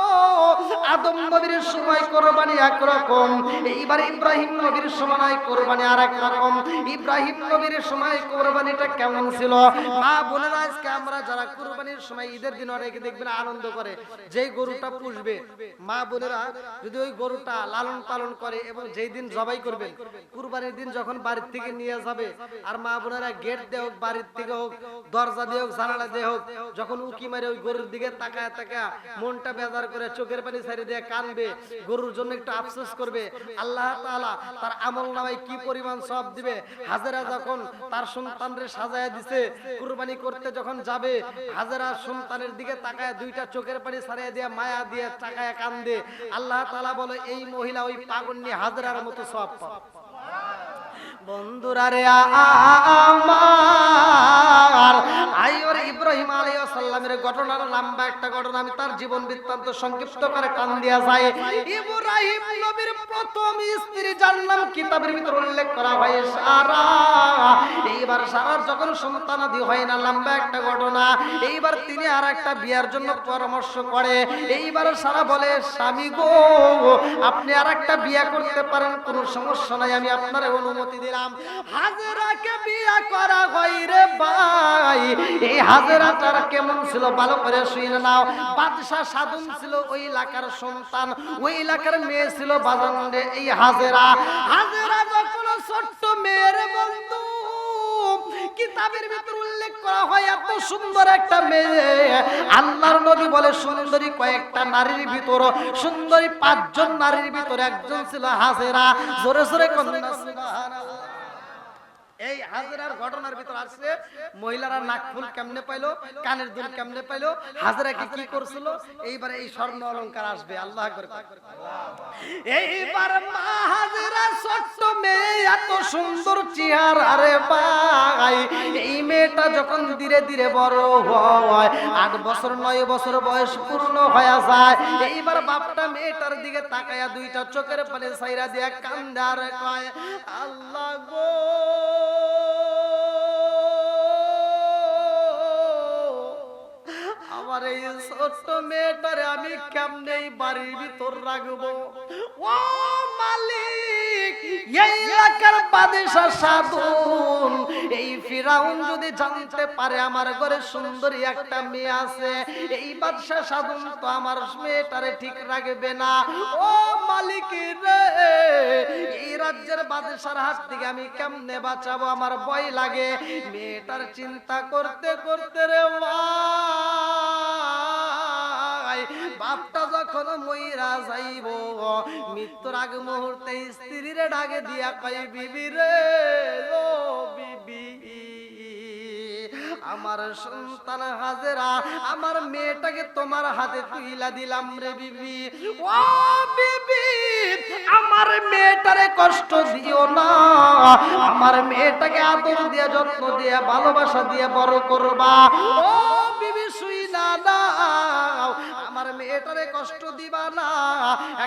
আদম নবীর সময় কোরবানি একরকম, এইবার ইব্রাহিম নবীর সময় কোরবানি আরেক রকম। ইব্রাহিম নবীর সময় কোরবানিটা কেমন ছিল? মা বোনেরা, আজকে আমরা যারা কোরবানির সময় ঈদের দিন অনেকে দেখবেন আনন্দ করে, যেই গরুটা পুষবে মা বোনেরা যদি ওই গরুটা লালন পালন করে এবং যেই দিন জবাই করবেন কুরবানির দিন যখন বাড়ির থেকে নিয়ে যাবে, আর মা বোনেরা গেট দিয়ে হোক, বাড়ির থেকে হোক, দরজা দিয়ে হোক, জানালা দিয়ে হোক, যখন উকি মারে ওই গরুর দিকে তাকায় তাকায় মনটা বেজার করে চোখের পানি ছাড়ি দিয়ে কানবে, গরুর জন্য একটু আফসোস করবে, আল্লাহ তাআলা তার আমল নামায় কি পরিমাণ সওয়াব দিবে। হাজেরা যখন তার সন্তানরে সাজায় দিছে কুরবানি করতে যখন যাবে, হাজেরা সন্তানের দিকে তাকায় দুইটা চোখের পানি ছাড়িয়ে দিয়ে মায়া দিয়ে তাকায় কান্দে, আল্লাহ তাআলা বলে এই মহিলা ওই পাগন্নি হাজেরার মতো সওয়াব পাবে। বন্ধুরা রে আমার, আইয়র ইব্রাহিম আলাইহিস সালামের ঘটনার লম্বা একটা ঘটনা, আমি তার জীবন বৃত্তান্ত সংক্ষিপ্ত করে টান দিয়া যায়। ইব্রাহিম নবীর প্রথম স্ত্রী যার নাম কিতাবের ভিতর উল্লেখ করা হয় সারা। এইবার সারার যখন সন্তানাদি হয় না, লম্বা একটা ঘটনা, এইবার তিনি আর একটা বিয়ার জন্য পরামর্শ করে। এইবার সারা বলে, স্বামী গো, আপনি আর একটা বিয়া করতে পারেন, কোনো সমস্যা নাই, আমি আপনার অনুমতি দিলাম। হাজেরাকে বিয়া করা হয় রে ভাই। এই হাজেরাটার কেমন ছিল ভালো করে শুনে নাও। বাদশা সাধুন ছিল ওই এলাকার সন্তান, ওই এলাকার মেয়ে ছিল বাজারে এই হাজেরা। হাজেরা যখন ছোট্ট মেয়ের বন্ধু, কিতাবের ভিতর উল্লেখ করা হয় এত সুন্দর একটা মেয়ে। আল্লাহর নবী বলে সুন্দরী কয়েকটা নারীর ভিতর, সুন্দরী 5 জন নারীর ভিতর একজন ছিল হাজেরা। জোরে জোরে কন্যা সুবহানাল্লাহ। এই হাজেরার ঘটনার ভিতর আছে মহিলারা নাকফুল কেমনে পাইলো, কানের দুল কেমনে পাইলো, হাজেরা কি করছিল। এইবার এই স্বর্ণ অলংকার আসবে, আল্লাহ আকবার। এইবার মা হাজেরা ছোট্ট মেয়ে, এত সুন্দর চেহারা রে ভাই। এই মেয়েটা যখন ধীরে ধীরে বড় হয়, 8 বছর 9 বছর বয়স পূর্ণ হয়ে যায়, এইবার বাপটা মেয়েটার দিকে তাকায়া দুইটা চোখের পানি ছাইরা দিয়ে কান্দে আর কয়, আল্লাহ গো, আমার এই ছোট্ট মেয়েটারে আমি কেমনে বাড়ির ভিতর রাখবো? ও মালিক, এই এলাকার বাদশা সাধুন, এই ফিরাউন যদি জানতে পারে আমার ঘরে সুন্দরী একটা মেয়ে আছে, এই বাদশা সাধুন তো আমার মেয়েটারে ঠিক রাখবে না। ও মালিক রে, এই রাজ্যের বাদশার হাত থেকে আমি কেমনে বাঁচাবো, আমার ভয় লাগে। মেয়েটার চিন্তা করতে করতে রে বাপটা যখন মইরা যাইব, মৃত্যুর আগ মুহূর্তে স্ত্রীর ডাকে দিয়া কই, বিবি রে, ও বিবি, আমার সন্তান হাজেরা, আমার মেয়েটাকে তোমার হাতে তুইলা দিলাম রে বিবি। ও বিবি, আমার মেয়েটারে কষ্ট দিও না, আমার মেয়েটাকে আদর দিয়ে, যত্ন দিয়ে, ভালোবাসা দিয়ে বড় করবা। ও বিবি, শুই না দাও, আমার মেয়েটারে কষ্ট দিবা না,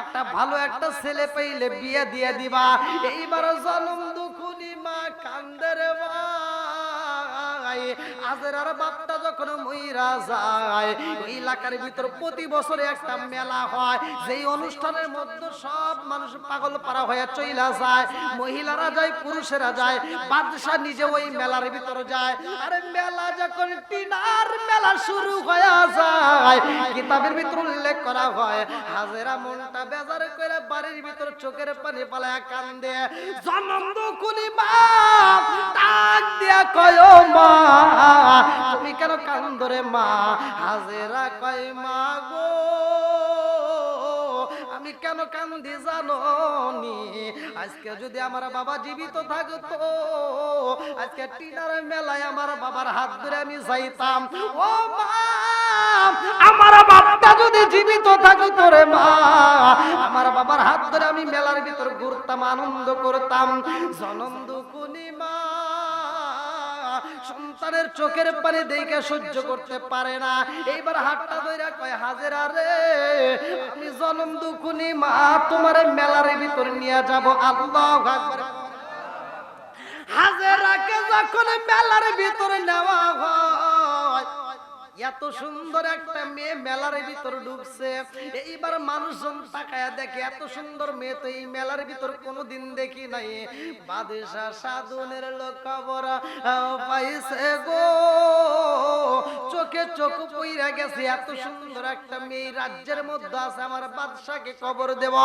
একটা ভালো একটা ছেলে পাইলে বিয়ে দিয়ে দিবা। এইবার জনম দুখুনি মা কান্দে রে ভাই। হাজেরার বাপটা যখন মইরা যায়, ওই এলাকার ভিতর প্রতি বছরে একটা মেলা হয়, যেই অনুষ্ঠানের মধ্যে সব মানুষ পাগল পারা হয়ে চইলা যায়, মহিলারা যায়, পুরুষেরা যায়, বাদশা নিজে ওই মেলার ভিতর যায়। আরে মেলা যখন টিনার মেলা শুরু হয়ে যায়, কিতাবের ভিতর উল্লেখ করা হয় হাজেরা মনটা বেজার করে বাড়ির ভিতর চোখের পানি পালায়া কান্দে। জনম দুখুনি মা ডাক দিয়া কয়, মা তুমি কেন কান্দো রে মা? হাজেরা কয়, মা গো, আমি কেন কান্দি জানো নি? আজকে যদি আমার বাবা জীবিত থাকতো, আজকে টিনার মেলায় আমার বাবার হাত ধরে আমি যাইতাম। ও মা, আমার বাপটা যদি জীবিত থাকতো রে মা, আমার বাবার হাত ধরে আমি মেলার ভিতর ঘুরতাম, আনন্দ করতাম। জনম দুখুনি মা সন্তানের চোখের পানি দেখে সহ্য করতে পারে না, এইবার হাতটা ধইরা কয়, হাজেরা রে, আমি জনম দুখুনি মা তোমার মেলার ভিতর নিয়ে যাব। আল্লাহু আকবার। হাজেরাকে যখন মেলার ভিতরে নেওয়া হয়, এত সুন্দর একটা মেয়ে মেলার ভিতর ঢুকছে। এইবার মানুষজন তাকায়া দেখে এত সুন্দর মেয়ে তো এই মেলার ভিতর কোনোদিন দেখি নাই। বাদশাহ সাধনের লোক খবর পাইছে গো, চোখে চোখ পইরা গেছে। এত সুন্দর একটা মেয়ে রাজ্যের মধ্যে আছে, আমার বাদশাকে খবর দেব।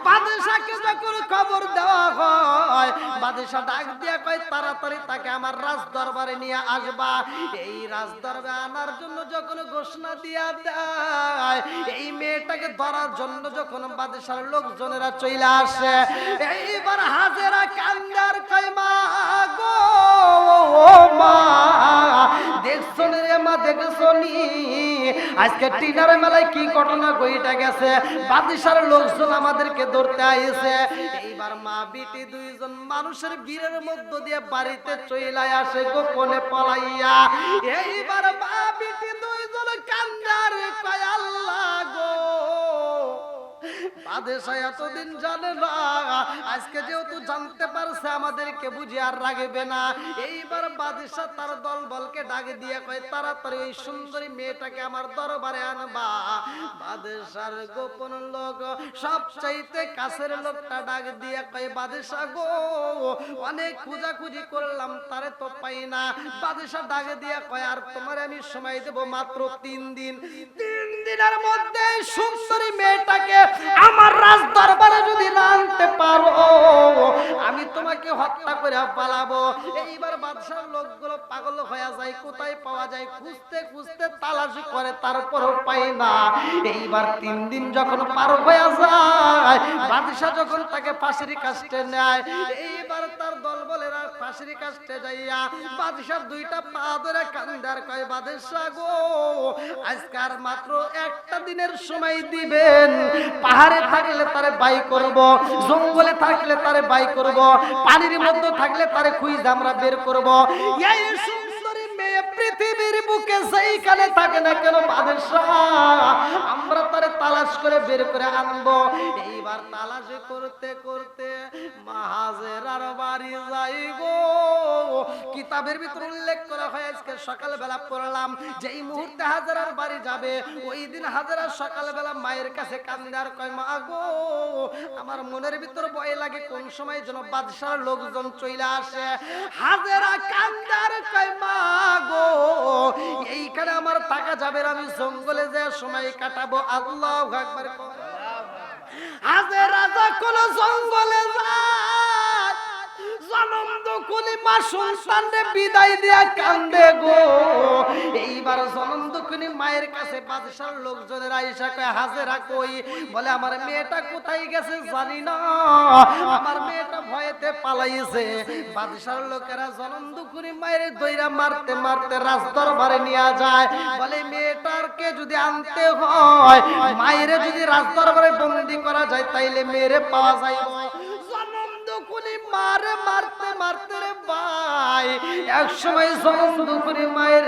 বাদশাকে যখন খবর দেওয়া হয়, বাদশা ডাক দিয়া কয় তাড়াতাড়ি তাকে আমার রাজ দরবারে নিয়ে আসবা। এই রাজ দরবারে আনার জন্য যখন ঘোষণা দিয়া দেয়, এই মেয়েটাকে ধরার জন্য যখন বাদশার লোকজনেরা চলে আসে, এইবার হাজেরা কান্দার কয় মা গো মা, দেখছো রে মা, দেখছো নি আজকে টিনার মেলায় কি ঘটনা ঘটে গেছে? বাদশার লোকজন আমাদেরকে ধরতে আইছে। এইবার মা বিটি দুইজন মানুষের ভিড়ের মধ্য দিয়ে বাড়িতে চলে আসে গোপনে পলাইয়া। এইবার মা বিটি দুইজন কান্দার কয় আল্লাহ গো, বাদশা এতদিন জানে না, আজকে যেহেতু জানতে পারছে আমাদেরকে বুঝি আর রাখবে না। এইবার বাদশা তার দলবলকে ডাক দিয়ে কয় তাড়াতাড়ি ওই সুন্দরী মেয়েটাকে আমার দরবারে আনবা। বাদশার গোপন লোক সবচাইতে কাছের লোকটা ডাক দিয়ে কয় বাদশা গো, অনেক খোঁজাখুঁজি করলাম তারে তো পাই না। বাদশা ডাক দিয়ে কয় আর তোমার আমি সময় দেব মাত্র 3 দিন। 3 দিনের মধ্যে সুন্দরী মেয়েটাকে আমার রাজ দরবারে যদি না আনতে পারো, আমি তোমাকে হত্যা করে পালাবো। এইবার বাদশার লোকগুলো পাগল হয়ে যায়, কোথায় পাওয়া যায় খুঁজতে খুঁজতে তালাশি করে, তারপরও পায় না। এইবার 3 দিন যখন পার হয়ে যায়, বাদশা যখন তাকে ফাঁসির কাস্টে নেয়, এইবার তার দলবলেরা ফাঁসির কাস্টে যাইয়া বাদশার 2টা পা ধরে কান্দার কয় বাদশা গো, আজকার মাত্র 1টা দিনের সময় দিবেন। পাহাড়ে থাকলে তারে বাই করব, জঙ্গলে থাকলে তারে বাই করব, পানির মধ্যে থাকলে তারে খুঁজে আমরা বের করব। এই সুন্দরী মেয়ে পৃথিবীর বুকে যেইখানে থাকে না কেন বাদশাহ, আমরা তারে তালাশ করে বের করে আনবো। এইবার তালাশ করতে করতে হাজেরার বাড়ি যাই গো। কিতাবের ভিতর উল্লেখ করা হয়, আজকে সকালবেলা পড়লাম যে এই মুহূর্তে হাজেরার বাড়ি যাবে, ওই দিন হাজেরা সকালবেলা মায়ের কাছে কান্দার কয় মা গো, আমার মনের ভিতর ভয় লাগে কোন সময় যেন বাদশার লোকজন চলে আসে। হাজেরা কান্দার কয় মা গো, এইখানে আমার থাকা যাবে না, আমি জঙ্গলে যে সময় কাটাবো। আল্লাহু আকবার। হাজেরা যখন জঙ্গলে যায়, জনম দুকুনি মা সন্তানকে বিদায় দিয়া কান্দে গো। এইবার জনম দুকুনি মায়ের কাছে বাদশার লোকজনের আইসা কয় হাজেরা কই? বলে আমার মেয়েটা কোথায় গেছে জানি না, আমার মেয়েটা ভয়েতে পালাইছে। বাদশার লোকেরা জনম দুকুনি মায়ের দইরা মারতে মারতে রাজ দরবারে নিয়ে যায়। বলে মেয়েটারকে যদি আনতে হয়, মায়ের যদি রাজ দরবারে বন্দী করা যায় তাইলে মেয়েরে পাওয়া যায়। মারে মারতে মারতে রে ভাই, এক সময় জনম দুপুরি মায়ের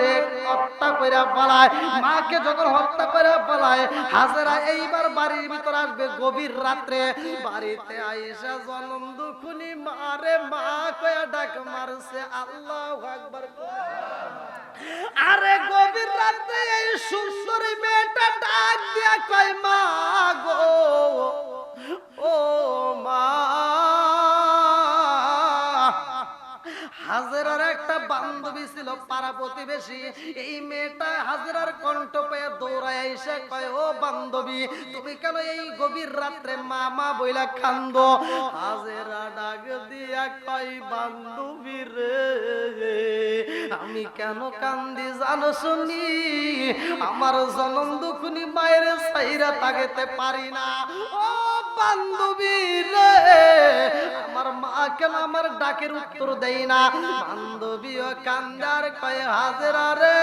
হত্যা করে পালায়। মাকে যখন হত্যা করে পালায়, হাজেরা এইবার বাড়ির ভিতর আসবে গভীর রাত্রে। বাড়িতে আইসা জনম দুখুনি মারে মা কয়া ডাক মারছে। আল্লাহু আকবার। আরে গভীর রাত্রে এই সুন্দরী মেয়েটা ডাক দিয়া কয় মা গো, ও মা। হাজেরার একটা বান্ধবী ছিল পাড়া প্রতিবেশী, এই মেয়েটা হাজেরার কণ্ঠ পেয়ে দৌড়ায় এসে কয় ও বান্ধবী, তুমি কেন এই গভীর রাত্রে মা মা বইলা কান্দো? হাজেরা ডাক দিয়া কয় বান্ধবী রে, আমি কেন কান্দি জানো শুনি, আমার জনম দুখুনি মায়ের সাইরা তাকাতে পারি না। ও বান্ধবী রে, আমার মা কেন আমার ডাকের উত্তর দেয় না? বান্ধবীও কান্দার কয় হাজেরা রে,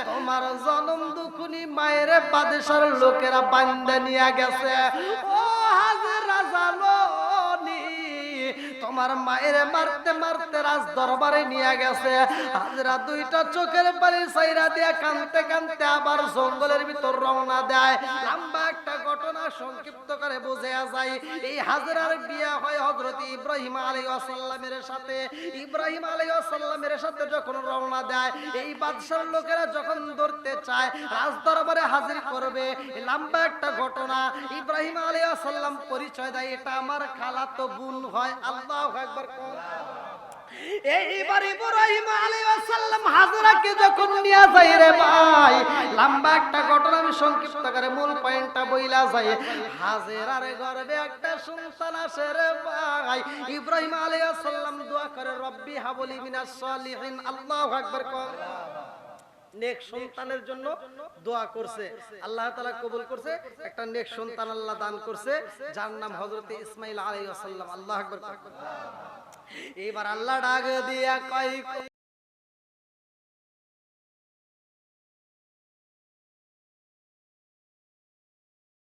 তোমার জনম দুখুনি মায়ের বাদশার লোকেরা বান্দা নিয়ে গেছে। ও হাজেরা জানো নি, আমার মায়ের মারতে মারতে রাজ দরবারে নিয়ে গেছে। হাজরা দুইটা চোখের পানি ছাইরা দিয়া কাঁদতে কাঁদতে আবার জঙ্গলের ভিতর রওনা দেয়। লম্বা একটা ঘটনা সংক্ষিপ্ত করে বোঝা যায়, এই হাজরার বিয়ে হয় হযরত ইব্রাহিম আলাইহিস সালামের সাথে। ইব্রাহিম আলাইহিস সালামের সাথে যখন রওনা দেয়, এই বাদশার লোকেরা যখন ধরতে চায়, রাজ দরবারে হাজির করবে, লম্বা একটা ঘটনা। ইব্রাহিম আলাইহিস সালাম পরিচয় দেয়, এটা আমার খালাতো বোন হয়। আল্লাহু আকবার। এইবার ইব্রাহিম আলাইহিস সালাম হাজরাকে যখন নিয়ে যায় রে ভাই, লম্বা একটা ঘটনা আমি সংক্ষিপ্ত করে মূল পয়েন্টটা বইলা যায়। হাজরার গর্ভে একটা সন্তান আসে রে ভাই। ইব্রাহিম আলাইহিস সালাম দোয়া করে, রব্বি হাবলি মিনাস সালিহিন। আল্লাহু আকবার। নেক সন্তানের জন্য দোয়া করছে, আল্লাহ তাআলা কবুল করছে। একটা নেক সন্তান আল্লাহ দান করছে, যার নাম হযরত ইসমাঈল আলাইহিস সালাম। আল্লাহু আকবার। এবার আল্লাহ ডাক দিয়া কয়